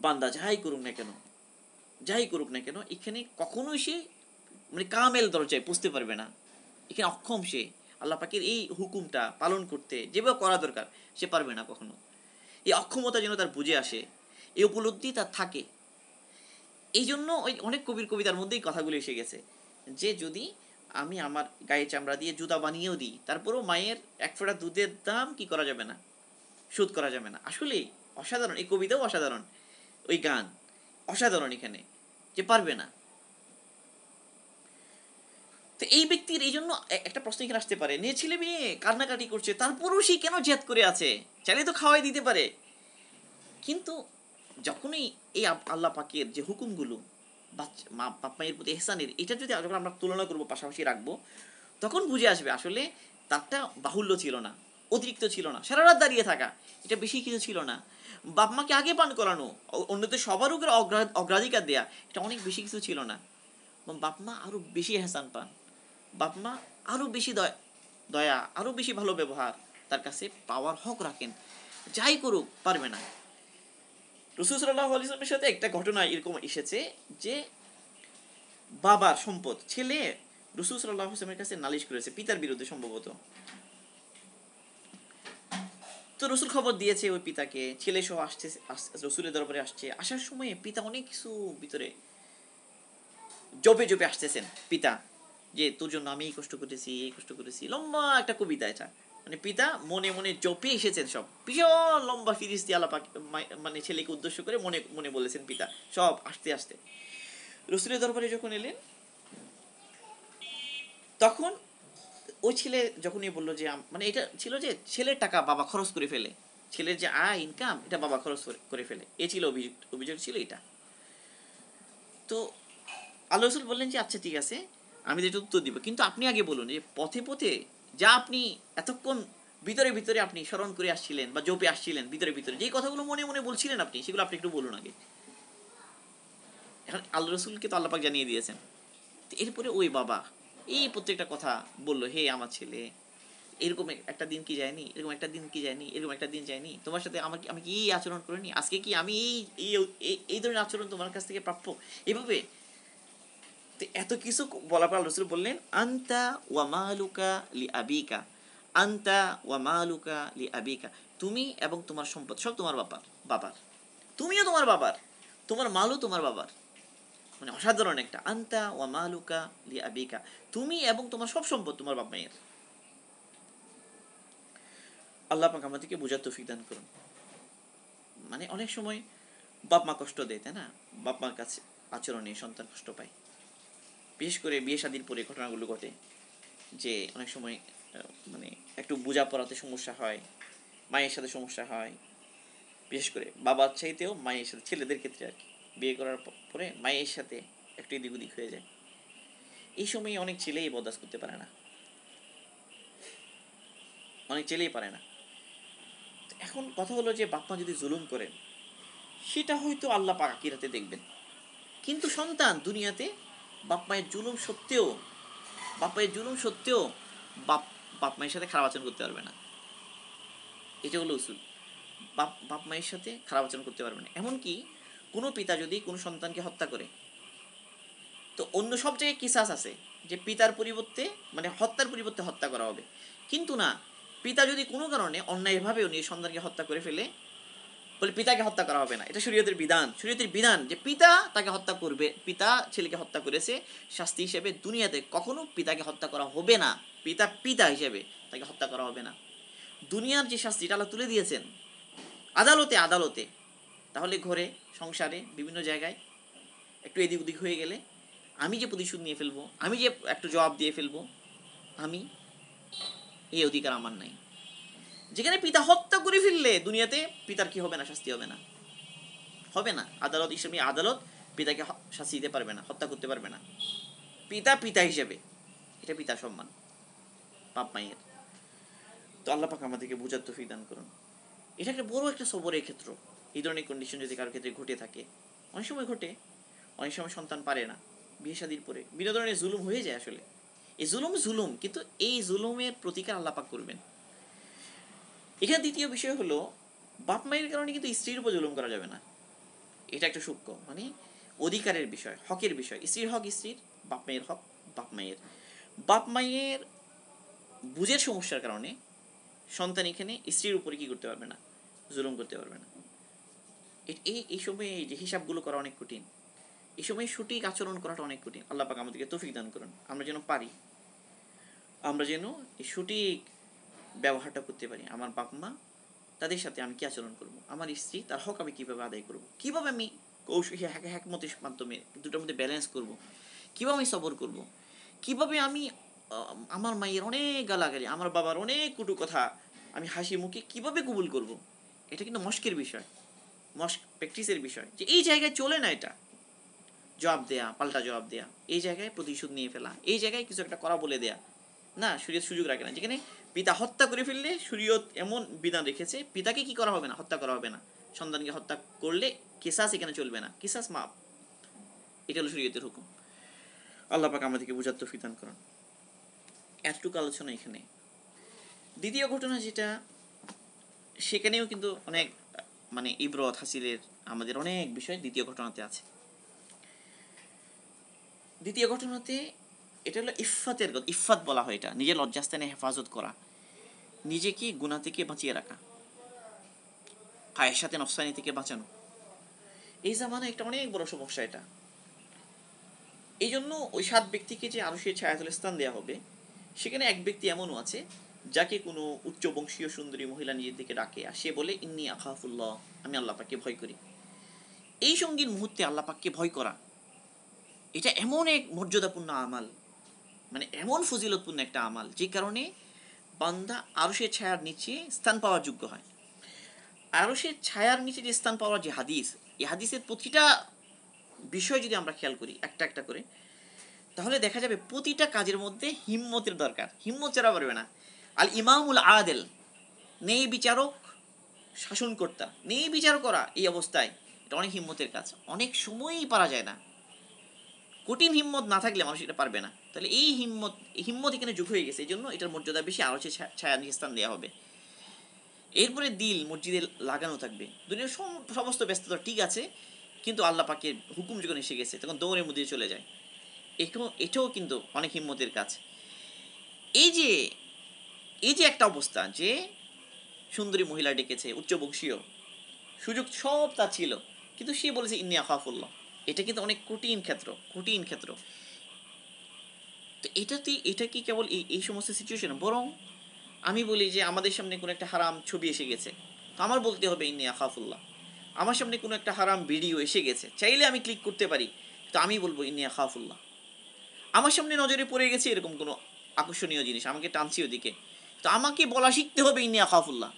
বান্দা যাই করুক না কেন, এখানে কখনোই সে মানে কামেল দরজায় পুষতে পারবে না, এখানে অক্ষম সে আল্লাহ পাকের এই হুকুমটা পালন করতে যেভাবে করা দরকার সে পারবে না কখনো। এই অক্ষমতা যেন তার বুঝে আসে, এই উপলব্ধি তার থাকে। এই জন্য ওই অনেক কবিতার মধ্যেই কথাগুলো এসে গেছে যে যদি আমি আমার গায়ে চামড়া দিয়ে জুতা বানিয়েও দিই, তারপরেও মায়ের এক ফোঁটা দুধের দাম কি করা যাবে না, শোধ করা যাবে না। আসলে অসাধারণ, এই কবিতাও অসাধারণ, ওই গান অসাধারণ, এখানে যে পারবে না। তো এই ব্যক্তির এই জন্য একটা প্রশ্ন এখানে আসতে পারে, মেয়ে ছেলে মেয়ে কান্নাকাটি করছে, তারপরেও সে কেন জেদ করে আছে, চাইলে তো খাওয়াই দিতে পারে। কিন্তু যখনই এই আল্লাহ পাকের যে হুকুমগুলো বাপ মায়ের প্রতি এহসানের, এটা যদি যখন আমরা তুলনা করবো, পাশাপাশি রাখবো, তখন বুঝে আসবে আসলে তারটা বাহুল্য ছিল না, অতিরিক্ত ছিল না, সারা রাত দাঁড়িয়ে থাকা এটা বেশি কিছু ছিল না, বাপ মাকে আগে পান করানো, অন্যদের সবার উপরে অগ্রাধিকার দেয়া এটা অনেক বেশি কিছু ছিল না। বাপ মা আরো বেশি এহসান পান, বাপ মা আরো বেশি দয়া, আরো বেশি ভালো ব্যবহার তার কাছে পাওয়ার হক রাখেন, যাই করুক পারবে না। রাসূল সাল্লাল্লাহু আলাইহি ওয়াসাল্লামের সাথে একটা ঘটনা এরকম এসেছে যে বাবার সম্পদ ছেলে রাসূল সাল্লাল্লাহু আলাইহি ওয়াসাল্লামের কাছে নালিশ করেছে পিতার বিরুদ্ধে সম্ভবত। তো রসুল খবর দিয়েছে ওই পিতাকে, ছেলে সহ আসছে, রসুলের দরবারে আসছে, আসার সময় পিতা অনেক কিছু ভিতরে জপে আসতেছেন পিতা, যে তোর জন্য আমি এই কষ্ট করেছি, এই কষ্ট করেছি, লম্বা একটা কবিতা এটা, মানে পিতা মনে মনে জপে এসেছেন সব, ভীষণ লম্বা ফিরিস্তি আল্লাহ পাক মানে ছেলেকে উদ্দেশ্য করে মনে মনে বলেছেন পিতা সব আসতে আসতে। রসুলের দরবারে যখন এলেন, তখন ওই ছেলে যখনই বললো যে মানে এটা ছিল যে ছেলের টাকা বাবা খরচ করে ফেলে, ছেলের যে আয় ইনকাম এটা বাবা খরচ করে ফেলে, এ ছিল অভিযোগ ছিল এটা। তো আল্লাহ রসুল বললেন যে আচ্ছা ঠিক আছে, আমি যেটা উত্তর দিব, কিন্তু আপনি আগে বলুন যে পথে পথে যা আপনি এতক্ষণ ভিতরে ভিতরে আপনি স্মরণ করে আসছিলেন বা জপে আসছিলেন, ভিতরে ভিতরে যেই কথাগুলো মনে মনে বলছিলেন আপনি, সেগুলো আপনি একটু বলুন আগে। এখন আল্লাহ রসুলকে তো আল্লাহ পাক জানিয়ে দিয়েছেন। এরপরে ওই বাবা এই প্রত্যেকটা কথা বললো, হে আমার ছেলে, এরকম একটা দিন কি যায়নি, এরকম একটা দিন কি যায়নি, এরকম একটা দিন যায়নি তোমার সাথে আমি কি এই আচরণ করিনি, আজকে কি আমি এই এই ধরনের আচরণ তোমার কাছ থেকে প্রাপ্য, এভাবে। তো এত কিছু বলার পর রাসূল বললেন আনতা ওয়া মালুকা লি আবিকা, আনতা ওয়া মালুকা লি আবিকা, তুমি এবং তোমার সম্পদ সব তোমার বাবার, তুমিও তোমার বাবার, তোমার মালও তোমার বাবার। মানে অসাধারণ একটা, আনতা ওয়া মালুকা লি আবিকা, তুমি এবং তোমার সব সম্পদ তোমার বাপ মায়ের। আল্লাহ পাক আমাদেরকে বুঝার তৌফিক দান করুন। মানে অনেক সময় বাপ মা কষ্ট দেয়, তাই না? বাপ মার কাছে আচরণে সন্তান কষ্ট পায়। বিশেষ করে বিয়ে শাদীর পরে ঘটনাগুলো ঘটে যে অনেক সময় মানে একটু বোঝাপড়াতে সমস্যা হয়, মায়ের সাথে সমস্যা হয়। বিশেষ করে বাবার চাইতেও মায়ের সাথে, ছেলেদের ক্ষেত্রে আর কি, বিয়ে করার পরে মায়ের সাথে একটু এদিক ওদিক হয়ে যায়। এই সময় অনেক ছেলেই বরদাস্ত করতে পারে না, অনেক ছেলেই পারে না। এখন কথা হলো যে বাপ মা যদি জুলুম করেন সেটা হয়তো আল্লাহ পাক আখিরাতে দেখবেন, কিন্তু সন্তান দুনিয়াতে বাপ মায়ের জুলুম সত্ত্বেও, বাপ মায়ের জুলুম সত্ত্বেও বাপ বাপ মায়ের সাথে খারাপ আচরণ করতে পারবে না। এটা হলো উসুল। বাপ বাপ মায়ের সাথে খারাপ আচরণ করতে পারবে না। এমনকি কোনো পিতা যদি কোনো সন্তানকে হত্যা করে, তো অন্য সব জায়গায় কিসাস আছে যে পিতার পরিবর্তে, মানে হত্যার পরিবর্তে হত্যা করা হবে। কিন্তু না, পিতা যদি কোনো কারণে অন্যায়ভাবে উনি সন্তানকে হত্যা করে ফেলে, বলে পিতাকে হত্যা করা হবে না। এটা শরীয়তের বিধান, শরীয়তের বিধান যে পিতা তাকে হত্যা করবে। পিতা ছেলেকে হত্যা করেছে, শাস্তি হিসেবে দুনিয়াতে কখনো পিতাকে হত্যা করা হবে না। পিতা পিতা হিসেবে তাকে হত্যা করা হবে না। দুনিয়ার যে শাস্তিটা আল্লাহ তুলে দিয়েছেন আদালতে আদালতে, তাহলে ঘরে সংসারে বিভিন্ন জায়গায় একটু এদিক ওদিক হয়ে গেলে আমি যে প্রতিশোধ নিয়ে ফেলবো, আমি যে একটু জবাব দিয়ে ফেলবো, আমি এই অধিকার আমার নাই। যেখানে পিতা হত্যা করে ফেললে দুনিয়াতে পিতার কি হবে না, শাস্তি হবে না, হবে না। আদালত হিসেবে আদালত পিতাকে শাস্তি দিতে পারবে না, হত্যা করতে পারবে না। পিতা পিতা হিসেবে, এটা পিতার সম্মান বাপ মায়ের। তো আল্লাহ পাক আমাদেরকে বোঝার তৌফিক দান করুন। এটা একটা বড় একটা সবরের ক্ষেত্র। এই ধরনের কন্ডিশন যদি কারোর ক্ষেত্রে ঘটে থাকে, অনেক সময় ঘটে, অনেক সময় সন্তান পারে না, বিয়ে শাদীর পরে বিভিন্ন ধরনের জুলুম হয়ে যায়। আসলে এই জুলুম জুলুম, কিন্তু এই জুলুমের প্রতিকার আল্লাহ পাক করবেন। এখানে দ্বিতীয় বিষয় হলো বাপ মায়ের কারণে কিন্তু স্ত্রীর উপর জুলুম করা যাবে না। এটা একটা সূক্ষ্ম, মানে অধিকারের বিষয়, হকের বিষয়। স্ত্রীর হক স্ত্রীর, বাপ মায়ের হক বাপ মায়ের। বাপ মায়ের বুঝের সমস্যার কারণে সন্তান এখানে স্ত্রীর উপরে কি করতে পারবে না, জুলুম করতে পারবে না। এই সময় এই যে হিসাবগুলো করা অনেক কঠিন, এই সময় সঠিক আচরণ করাটা অনেক কঠিন। আল্লাহ পাক আমাদেরকে তৌফিক দান করুন, আমরা যেন পারি, আমরা যেন এই সঠিক ব্যবহারটা করতে পারি। আমার বাপ মা, তাদের সাথে আমি কি আচরণ করব, আমার স্ত্রী, তার হক আমি কীভাবে আদায় করব, কীভাবে আমি হ্যাকমতের মাধ্যমে দুটোর মধ্যে ব্যালেন্স করব, কীভাবে আমি সবর করব, কীভাবে আমি আমার মায়ের অনেক গালাগালি, আমার বাবার অনেক কটু কথা আমি হাসি মুখে কীভাবে কবুল করব। এটা কিন্তু মস্কের বিষয়, মস্ক প্র্যাকটিসের বিষয়, যে এই জায়গায় চলে না। এটা জবাব দেয়া, পাল্টা জবাব দেয়া, এই জায়গায় প্রতিশোধ নিয়ে ফেলা, এই জায়গায় কিছু একটা করা বলে দেয়া, না, শরীয়ত সুযোগ রাখে না। যেখানে পিতা হত্যা করে ফেললে শরীয়ত এমন বিধান রেখেছে, পিতাকে কি করা হবে না, হত্যা করা হবে না। সন্তানকে হত্যা করলে কিসাস এখানে চলবে না, কিসাস মাপ। এটা হলো শরীয়তের হুকুম। আল্লাহ পাক আমাদেরকে বুঝার তৌফিক দান করুন। এতটুকু আলোচনা এখানে। দ্বিতীয় ঘটনা যেটা, সেখানেও কিন্তু অনেক মানে ইবরত হাসিলের আমাদের অনেক বিষয় দ্বিতীয় ঘটনাতে আছে। দ্বিতীয় ঘটনাতে এটা হলো ইফফাতের কথা। ইফফাত বলা হয় এটা, নিজের লজ্জাস্থানে হেফাজত করা, নিজেকে গুনাহ থেকে বাঁচিয়ে রাখা, ফায়ের সাথে নফসানি থেকে বাঁচানো। এই জামানায় একটা অনেক বড় সমস্যা এটা। এই জন্য ওই 7 ব্যক্তিকে যে আরশের ছায়াতলে স্থান দেওয়া হবে, সেখানে এক ব্যক্তি এমনও আছে যাকে কোনো উচ্চ বংশীয় সুন্দরী মহিলা নিজের দিকে ডাকে, আর সে বলে ইন্নী আখাফুল্লাহ, আমি আল্লাহ পাককে ভয় করি। এই সঙ্গীর মুহূর্তে আল্লাহ পাককে ভয় করা, এটা এমন এক মর্যাদাপূর্ণ আমাল, মানে এমন ফজিলতপূর্ণ একটা আমাল, যে কারণে বান্দা আরশের ছায়ার নিচে স্থান পাওয়ার যোগ্য হয়। আরশের ছায়ার নিচে যে স্থান পাওয়ার যে হাদিস, এই হাদিসের প্রতিটা বিষয় যদি আমরা খেয়াল করি একটা একটা করে, তাহলে দেখা যাবে প্রতিটা কাজের মধ্যে হিম্মতের দরকার। হিম্মত ছাড়া পারবে না। আল ইমামুল আদেল, নেই বিচারক, শাসনকর্তা, নেই বিচার করা, এই অবস্থায় এটা অনেক হিম্মতের কাজ, অনেক সময়ই পারা যায় না। কঠিন হিম্মত না থাকলে মানুষ এটা পারবে না। তাহলে এই হিম্মত এখানে যোগ হয়ে গেছে, এই জন্য এটার মর্যাদা বেশি, আরশের ছায়া নিচে স্থান দেওয়া হবে। এরপরে দিল মসজিদে লাগানো থাকবে। দুনিয়ার সমস্ত ব্যস্ততা ঠিক আছে, কিন্তু আল্লাহ পাকের হুকুম যখন এসে গেছে তখন দৌড়ের মধ্যে চলে যায়। এটাও কিন্তু অনেক হিম্মতের কাজ। এই যে এই যে একটা অবস্থা, যে সুন্দরী মহিলা ডেকেছে, উচ্চবংশীয়, সুযোগ সব তা ছিল, কিন্তু সে বলেছে ইন্নী আখাফুল্লাহ। এটা কিন্তু অনেক কঠিন ক্ষেত্র, কঠিন ক্ষেত্র। তো এটা কি কেবল এই সমস্ত সিচুয়েশন, বরং আমি বলি যে আমাদের সামনে কোনো একটা হারাম ছবি এসে গেছে, তো আমার বলতে হবে ইন্নী আখাফুল্লাহ। আমার সামনে কোনো একটা হারাম ভিডিও এসে গেছে, চাইলে আমি ক্লিক করতে পারি, তো আমি বলবো ইন্নী আখাফুল্লাহ। আমার সামনে নজরে পড়ে গেছে এরকম কোনো আকর্ষণীয় জিনিস, আমাকে টানছি ওদিকে, তো আমাকে বলা শিখতে হবে ইন্নী আখাফুল্লাহ।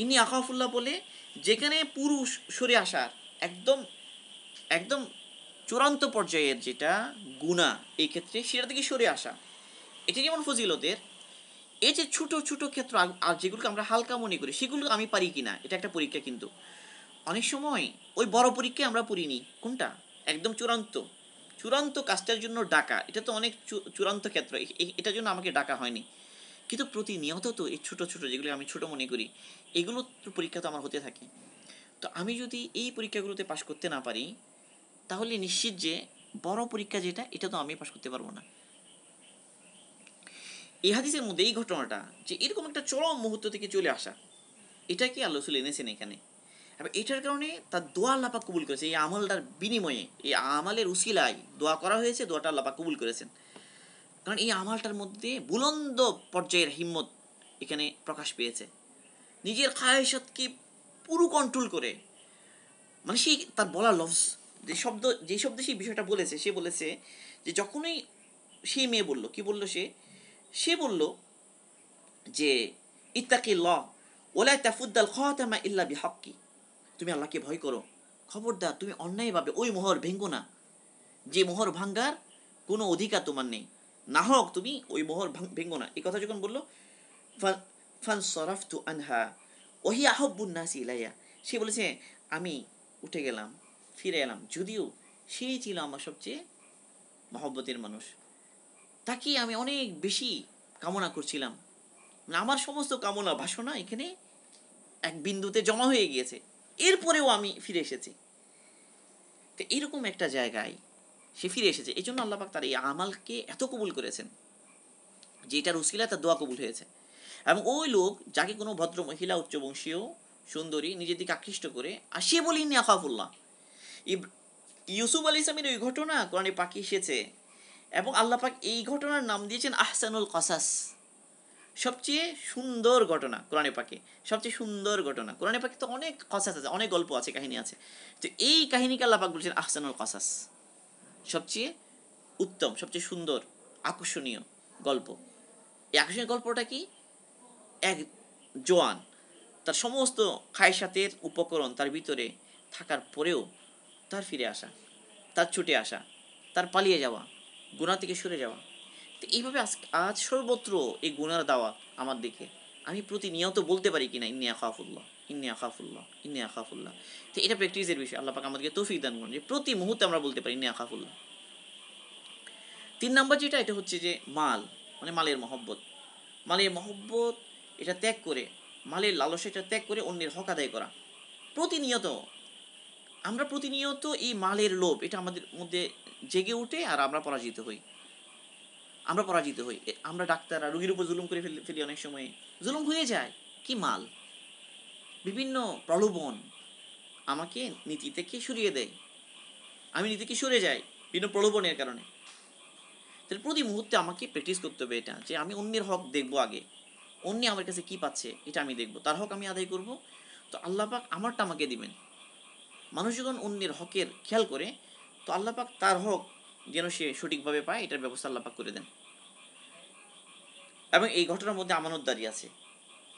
ইন্নী আখাফুল্লাহ বলে যেখানে পুরুষ সরে আসার একদম একদম চূড়ান্ত পর্যায়ের যেটা গুনাহ এই ক্ষেত্রে সেটা থেকে সরে আসা, এটা যেমন ফজিলতের। এই যে ছোট ছোট ক্ষেত্র আর যেগুলোকে আমরা হালকা মনে করি সেগুলো আমি পারি কিনা এটা একটা পরীক্ষা। কিন্তু অনেক সময় ওই বড় পরীক্ষায় আমরা পড়িনি কোনটা একদম চূড়ান্ত চূড়ান্ত কাজটার জন্য ডাকা, এটা তো অনেক চূড়ান্ত ক্ষেত্র, এটার জন্য আমাকে ডাকা হয়নি। কিন্তু প্রতিনিয়ত তো এই ছোট ছোট যেগুলো আমি ছোট মনে করি এগুলো তো পরীক্ষা তো আমার হতে থাকে। তো আমি যদি এই পরীক্ষাগুলোতে পাশ করতে না পারি তাহলে নিশ্চিত যে বড় পরীক্ষা যেটা এটা তো আমি পাশ করতে পারবো না। এই হাদিসের মধ্যে এই ঘটনাটা যে এরকম একটা চরম মুহূর্ত থেকে চলে আসা, এটা কি আল্লাহ রাসূল এনেছেন এখানে, এবং এটার কারণে তার দোয়া আল্লাহ পাক কবুল করেছে। এই আমলটার বিনিময়ে, এই আমলের উসিলায় দোয়া করা হয়েছে, দোয়াটা আল্লাহ পাক কবুল করেছেন। কারণ এই আমলটার মধ্যে বুলন্দ পর্যায়ের হিম্মত এখানে প্রকাশ পেয়েছে, নিজের খায়েশাতকে পুরো কন্ট্রোল করে। মানে সেই তার বলা লফজ, যে শব্দে সেই বিষয়টা বলেছে, সে বলেছে যে যখনই সেই মেয়ে বলল, কি বলল সে বলল যে ইত্তাকিল্লাহ ওয়ালা তাফুদ্দাল খাতামা ইল্লা বিহাক্কি, তুমি আল্লাহকে ভয় করো, খবরদার তুমি অন্যায়ভাবে ওই মোহর ভেঙ্গো না, যে মোহর ভাঙ্গার কোনো অধিকার তোমার নেই, না হোক তুমি ওই মোহর ভেঙ্গো না। এই কথা যখন বললো ফান সরাফতু আনহা ওহি আহব্বুন নাসি ইলাইয়া, সে বলেছে আমি উঠে গেলাম, ফিরে এলাম, যদিও সেই ছিল আমার সবচেয়ে মহব্বতের মানুষ, তাকে আমি অনেক বেশি কামনা করছিলাম, মানে আমার সমস্ত কামনা বাসনা এখানে এক বিন্দুতে জমা হয়ে গিয়েছে, এরপরেও আমি ফিরে এসেছি। তো এরকম একটা জায়গায় সে ফিরে এসেছে, এই জন্য আল্লাহ পাক তার এই আমালকে এত কবুল করেছেন যে এটার উসিলায় তার দোয়া কবুল হয়েছে। এবং ওই লোক যাকে কোনো ভদ্র মহিলা উচ্চবংশীয় সুন্দরী নিজের দিকে আকৃষ্ট করে, আর সে বলি ইন্নী আখাফুল্লাহ। ইউসুফ আলী ইসলামের ওই ঘটনা কোরআনে পাকি এসেছে, এবং আল্লাহ পাক এই ঘটনার নাম দিয়েছেন আহসানুল কসাস, সবচেয়ে সুন্দর ঘটনা কোরআনে পাকে, সবচেয়ে সুন্দর ঘটনা কোরআনে পাকে। তো অনেক কসাস আছে, অনেক গল্প আছে, কাহিনী আছে, তো এই কাহিনীকে আল্লাহ পাক বলছেন আহসানুল কসাস, সবচেয়ে উত্তম, সবচেয়ে সুন্দর, আকর্ষণীয় গল্প। এই আকর্ষণীয় গল্পটা কি, এক জোয়ান তার সমস্ত খায়সাতের উপকরণ তার ভিতরে থাকার পরেও তার ফিরে আসা, তার ছুটে আসা, তার পালিয়ে যাওয়া, গুনাহ থেকে সরে যাওয়া। তো এইভাবে আজ সর্বত্র এই গুনার দাওয়াত আমার দিকে, আমি প্রতিনিয়ত বলতে পারি কিনা ইন্নী আখাফুল্লাহ, ইন্নী আখাফুল্লাহ, ইন্নী আখাফুল্লাহ। তো এটা প্র্যাকটিসের বিষয়, আল্লাহ পাক আমাদেরকে তৌফিক দান করুন যে প্রতি মুহূর্তে আমরা বলতে পারি ইন্নী আখাফুল্লাহ। 3 নম্বর যেটা, এটা হচ্ছে যে মাল, মানে মালের মহব্বত। মালের মহব্বত এটা ত্যাগ করে, মালের লালসা এটা ত্যাগ করে অন্যের হক আদায় করা। প্রতিনিয়ত আমরা প্রতিনিয়ত এই মালের লোভ এটা আমাদের মধ্যে জেগে উঠে, আর আমরা পরাজিত হই, আমরা ডাক্তাররা রোগীর উপর জুলুম করে ফেলি, অনেক সময় জুলুম হয়ে যায়। কি মাল, বিভিন্ন প্রলোভন আমাকে নীতি থেকে সরিয়ে দেয়, আমি নীতি থেকে সরে যাই বিভিন্ন প্রলোভনের কারণে। তাহলে প্রতি মুহূর্তে আমাকে প্র্যাকটিস করতে হবে এটা, যে আমি অন্যের হক দেখবো আগে, অন্য আমার কাছে কি পাচ্ছে এটা আমি দেখবো, তার হক আমি আদায় করব, তো আল্লাহ পাক আমারটা আমাকে দিবেন। মানুষ যখন অন্যের হকের খেয়াল করে, তো আল্লাহ পাক তার হক যেন সে সঠিকভাবে পায় এটার ব্যবস্থা আল্লাহ পাক করে দেন। এবং এই ঘটনার মধ্যে আমানতদারি আছে,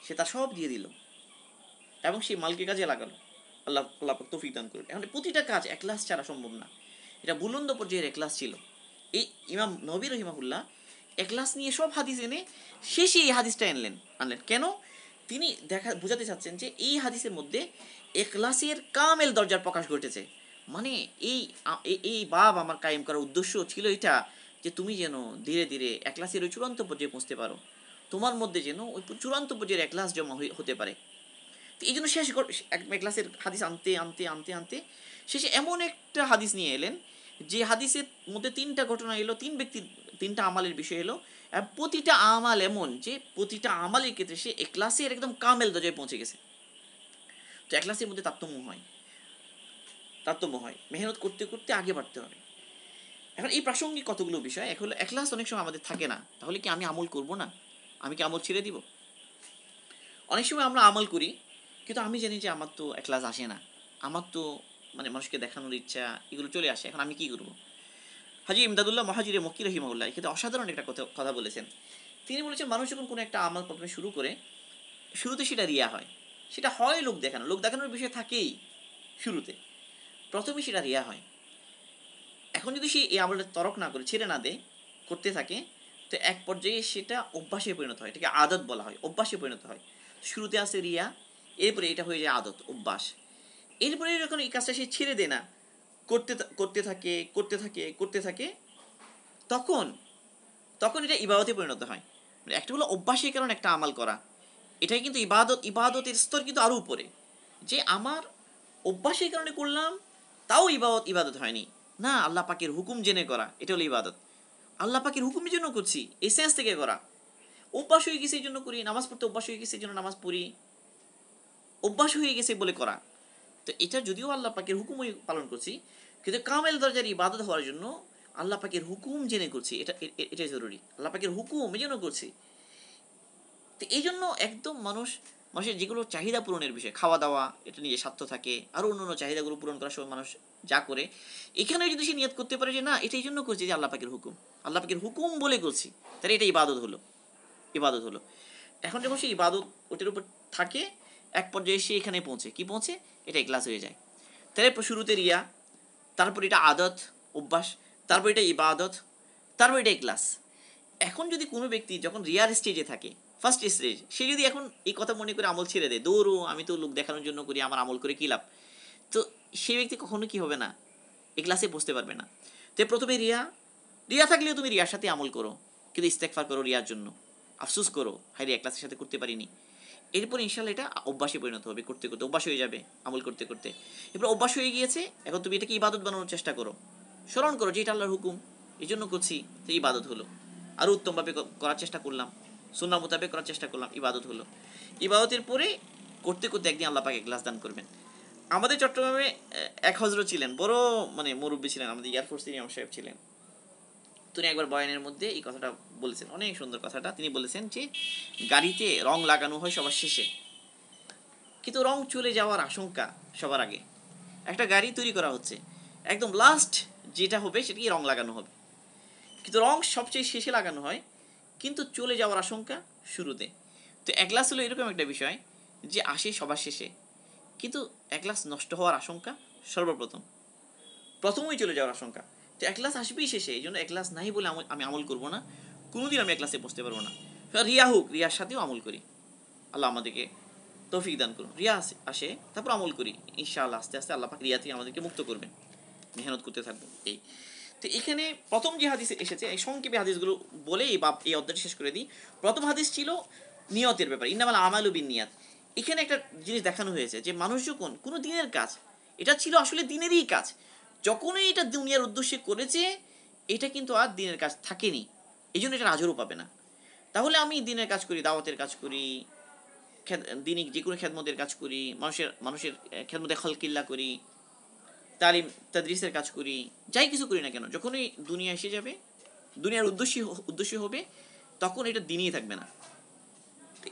সে তা সব দিয়ে দিল এবং সেই মালকে কাজে লাগালো, আল্লাহ পাক তৌফিক দান করুন। এখন প্রতিটা কাজ একলাস ছাড়া সম্ভব না, এটা বুলন্দ পর্যায়ের একলাস ছিল। এই ইমাম নবী রহিমাহুল্লাহ একলাস নিয়ে সব হাদিস এনে শেষে এই হাদিসটা আনলেন কেন, তিনি বোঝাতে চাচ্ছেন যে এই হাদিসের মধ্যে একলাসের কামেল দরজার প্রকাশ ঘটেছে। মানে এই এই বাব আমার কায়েম করার উদ্দেশ্য ছিল এটা, যে তুমি যেন ধীরে ধীরে একলাসের ওই চূড়ান্ত পর্যায়ে পৌঁছতে পারো, তোমার মধ্যে যেন ওই চূড়ান্ত পর্যায়ের একলাস জমা হতে পারে। তো এই জন্য শেষ এক ক্লাসের হাদিস আনতে আনতে আনতে আনতে শেষে এমন একটা হাদিস নিয়ে এলেন, যে হাদিসের মধ্যে 3টা ঘটনা এলো, 3 ব্যক্তি 3টা আমালের বিষয় এলো, আর প্রতিটা আমাল এমন যে প্রতিটা আমালের ক্ষেত্রে সে একলাসের একদম কামেল দরজায় পৌঁছে গেছে। তো একলাসের মধ্যে তারতম্য হয়, মেহনত করতে করতে আগে বাড়তে হবে। এখন এই প্রাসঙ্গিক কতগুলো বিষয়, এখন একলাস অনেক সময় আমাদের থাকে না, তাহলে কি আমি আমল করব না, আমি কি আমল ছেড়ে দিব? অনেক সময় আমরা আমল করি কিন্তু আমি জানি যে আমার তো একলাস আসে না, আমার তো মানে মানুষকে দেখানোর ইচ্ছা এগুলো চলে আসে, এখন আমি কি করব? হাজী ইমদাদুল্লাহ মহাজিরে মক্কি রহিমাহুল্লাহ এক্ষেত্রে অসাধারণ একটা কথা বলেছেন। তিনি বলেছেন মানুষ যখন কোনো একটা আমল প্রথমে শুরু করে, শুরুতে সেটা রিয়া হয়, সেটা হয় লোক দেখানোর বিষয় থাকেই শুরুতে, প্রথমে সেটা রিয়া হয়। এখন যদি সে এই আমলটা তরক না করে, ছেড়ে না দেয়, করতে থাকে, তো এক পর্যায়ে সেটা অভ্যাসে পরিণত হয়, এটাকে আদত বলা হয়, অভ্যাসে পরিণত হয়। শুরুতে আসে রিয়া, এরপরে এটা হয়ে যায় আদত, অভ্যাস। এরপরে যখন এই কাজটা সে ছেড়ে দেয় না, করতে থাকে, তখন তখন এটা ইবাদতে পরিণত হয়। মানে একটা হলো অভ্যাসের কারণে একটা আমাল করা, এটাই কিন্তু ইবাদতের স্তর কিন্তু আরো উপরে, যে আমার অভ্যাসের কারণে করলাম, তাও ইবাদত হয়নি না, আল্লাহ পাকের হুকুম জেনে করা, এটা হলো ইবাদত। আল্লাহ পাকের হুকুমের জন্য করছি, এই সেন্স থেকে করা। অভ্যাস হয়ে গেছে এই জন্য করি, নামাজ পড়তে অভ্যাস হয়ে গেছে এই জন্য নামাজ পড়ি, অভ্যাস হয়ে গেছে বলে করা। তো এটা যদিও আল্লাহ পাকের হুকুমই পালন করছি, কিন্তু কামেল দরজার ইবাদত হওয়ার জন্য আল্লাহ পাকের হুকুম জেনে করছি, এটাই জরুরি, আল্লাহ পাকের হুকুম এই জন্য করছি। তো এই জন্য একদম মানুষের যেগুলো চাহিদা পূরণের বিষয়, খাওয়া দাওয়া, এটা নিজের স্বার্থ থাকে, আরও অন্যান্য চাহিদাগুলো পূরণ করার সময় মানুষ যা করে, এখানে যদি সে নিয়ত করতে পারে যে না এটা এই জন্য করছি যে আল্লাহ পাকের হুকুম বলে করছি, তাহলে এটা ইবাদত হলো। এখন যখন সে ইবাদত ওটার উপর থাকে, এক পর্যায়ে সে এখানে পৌঁছে এটা ইখলাস হয়ে যায়। তাহলে শুরুতে রিয়া, তারপর এটা আদত, অভ্যাস, তারপর এটা ইবাদত, তারপর এটা ইখলাস। এখন যদি কোনো ব্যক্তি যখন রিয়ার স্টেজে থাকে, ফার্স্ট স্টেজ, সে যদি এখন এই কথা মনে করে আমল ছেড়ে দেয়, দৌড়ো আমি তো লোক দেখানোর জন্য করি, আমার আমল করে কী লাভ, তো সেই ব্যক্তি কখনো কি হবে না, এই ক্লাসে বসতে পারবে না। তো প্রথমে রিয়া থাকলেও তুমি রিয়ার সাথে আমল করো, কিন্তু ইস্তেগফার করো রিয়ার জন্য, আফসোস করো হাই রিয়া ক্লাসের সাথে করতে পারিনি। এরপর ইনশাল্লাহ এটা অভ্যাসে পরিণত হবে, করতে করতে অভ্যাস হয়ে যাবে, আমল করতে করতে। এরপর অভ্যাস হয়ে গিয়েছে, এখন তুমি এটাকে ইবাদত বানানোর চেষ্টা করো, স্মরণ করো যে এটা আল্লাহর হুকুম, এই জন্য করছি, তো ইবাদত হলো। আরও উত্তমভাবে করার চেষ্টা করলাম, সুন্নাহ মোতাবেক করার চেষ্টা করলাম, ইবাদত হলো। ইবাদতের পরে করতে করতে একদিন আল্লাহ পাক ইখলাস দান করবেন। আমাদের চট্টগ্রামে এক হজরত ছিলেন, বড় মানে মুরব্বী ছিলেন, আমাদের এয়ারফোর্সের ইমাম সাহেব ছিলেন। তিনি একবার বয়ানের মধ্যে এই কথাটা বলেছেন, অনেক সুন্দর কথাটা। তিনি বলেছেন যে গাড়িতে রং লাগানো হয় সবার শেষে, কিন্তু রং চলে যাওয়ার আশঙ্কা সবার আগে। একটা গাড়ি তৈরি করা হচ্ছে, একদম লাস্ট যেটা হবে সেটাকে রং লাগানো হবে, কিন্তু রং সবচেয়ে শেষে লাগানো হয়, কিন্তু চলে যাওয়ার আশঙ্কা শুরুতে। তো ইখলাস হলো এরকম একটা বিষয় যে আসে সবার শেষে, কিন্তু ইখলাস নষ্ট হওয়ার আশঙ্কা প্রথমেই চলে যাওয়ার আশঙ্কা। তো ইখলাস আসবেই শেষে, এই জন্য ইখলাস নাই বলে আমি আমল করবো না, কোনোদিন আমি ইখলাসে বসতে পারবো না। রিয়া হোক, রিয়ার সাথেও আমল করি, আল্লাহ আমাদেরকে তৌফিক দান করুন। রিয়া আসে তারপর আমল করি, ইনশাআল্লাহ আস্তে আস্তে আল্লাহ পাক রিয়া থেকে আমাদেরকে মুক্ত করবেন, মেহনত করতে থাকবো। এই তো এখানে প্রথম যে হাদিস এসেছে, এই সংক্ষেপে হাদিসগুলো বলে এই অধ্যায়টি শেষ করে দিই। প্রথম হাদিস ছিল নিয়তের ব্যাপারে, ইন্নামাল আমালু বিন্নিয়াত। এখানে একটা জিনিস দেখানো হয়েছে যে মানুষ যখন কোনো দিনের কাজ, এটা ছিল আসলে দিনেরই কাজ, যখনই এটা দুনিয়ার উদ্দেশ্যে করেছে, এটা কিন্তু আর দিনের কাজ থাকেনি, এই জন্য এটা আজরও পাবে না। তাহলে আমি দিনের কাজ করি, দাওয়াতের কাজ করি, দিনিক যে কোনো খেদমতের কাজ করি, মানুষের খেদমতে খলকিল্লা করি, তালিম তাদরিসের কাজ করি, যাই কিছু করি না কেন, যখনই দুনিয়া এসে যাবে, দুনিয়ার উদ্দেশ্য হবে, তখন এটা দিনই থাকবে না।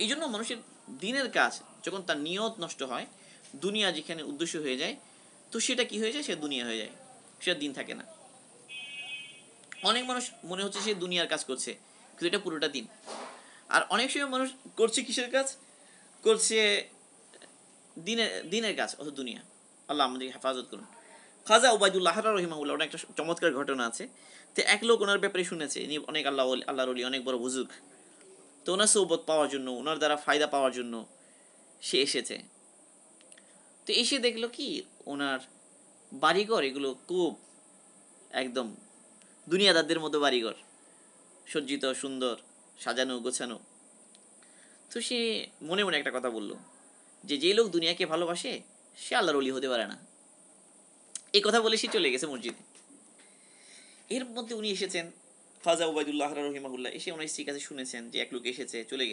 এই জন্য মানুষের দিনের কাজ যখন তার নিয়ত নষ্ট হয়, দুনিয়া যেখানে উদ্দেশ্য হয়ে যায়, তো সেটা কি হয়ে যায়, সে দুনিয়া হয়ে যায়, সেটা দিন থাকে না। অনেক মানুষ মনে হচ্ছে সে দুনিয়ার কাজ করছে, কিন্তু এটা পুরোটা দিন। আর অনেক সময় মানুষ করছে কিসের কাজ, করছে দিনের কাজ, অথচ দুনিয়া। আল্লাহ আমাদের হেফাজত করুন। খাজা ওবায়দুল্লাহ রহিমাহুল্লাহ, অনেক একটা চমৎকার ঘটনা আছে। তো এক লোক ওনার ব্যাপারে শুনেছে, ইনি অনেক আল্লাহর ওলি, অনেক বড় বুজুর্গ। তো ওনার সৌবত পাওয়ার জন্য, ওনার দ্বারা ফায়দা পাওয়ার জন্য সে এসেছে। তো এসে দেখলো কি, ওনার বাড়িঘর এগুলো খুব একদম দুনিয়াদারদের মতো বাড়িঘর, সজ্জিত, সুন্দর, সাজানো গোছানো। তো সে মনে মনে একটা কথা বলল, যে লোক দুনিয়াকে ভালোবাসে সে আল্লাহর ওলি হতে পারে না। এই কথা বলে সে চলে গেছে মসজিদে। এর মধ্যে উনি এসেছেন, খাজা ওবায়দুল্লাহ রহিমাহুল্লাহ, এসে ওনার স্ত্রীর কাছে শুনেছেন যে এক লোক এসেছে, চলে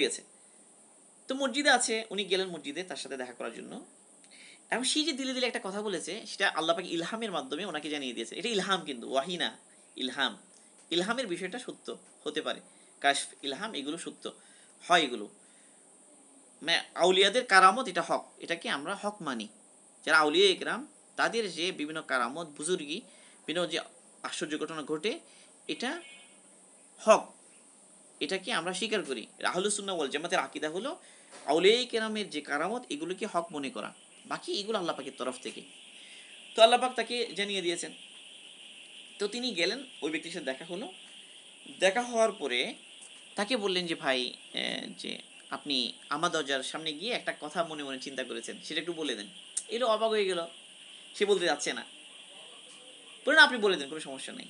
গেছে। তো মসজিদে আছে, উনি গেলেন মসজিদে তার সাথে দেখা করার জন্য। এবং সে যে দিলে একটা কথা বলেছে, সেটা আল্লাহ পাক ইলহামের মাধ্যমে ওনাকে জানিয়ে দিয়েছে। এটা ইলহাম, কিন্তু ওয়াহি না, ইলহাম। ইলহামের বিষয়টা সত্য হতে পারে, কাশফ, ইলহাম, এগুলো সত্য হয়, এগুলো আউলিয়াদের কারামত এটা হক, এটাকে আমরা হক মানি। যারা আউলিয়া একরাম তাদের যে বিভিন্ন কারামত বুজুর্গি বিভিন্ন যে আশ্চর্য ঘটনা ঘটে এটা হক, এটাকে আমরা স্বীকার করি। আহলুস সুন্নাহ ওয়াল জামাতের আকীদা হলো আউলিয়া কেরামের যে কারামত এগুলোকে হক মনে করা, বাকি এগুলো আল্লাহ পাকের তরফ থেকে। তো আল্লাহ পাক তাকে জানিয়ে দিয়েছেন। তো তিনি গেলেন, ওই ব্যক্তির সাথে দেখা হলো। দেখা হওয়ার পরে তাকে বললেন যে ভাই যে আপনি আমার দরজার সামনে গিয়ে একটা কথা মনে মনে চিন্তা করেছেন, সেটা একটু বলে দেন। এলো অবাক হয়ে গেল, সে বলতে যাচ্ছে না। বলে না আপনি বলে দেন, কোনো সমস্যা নেই।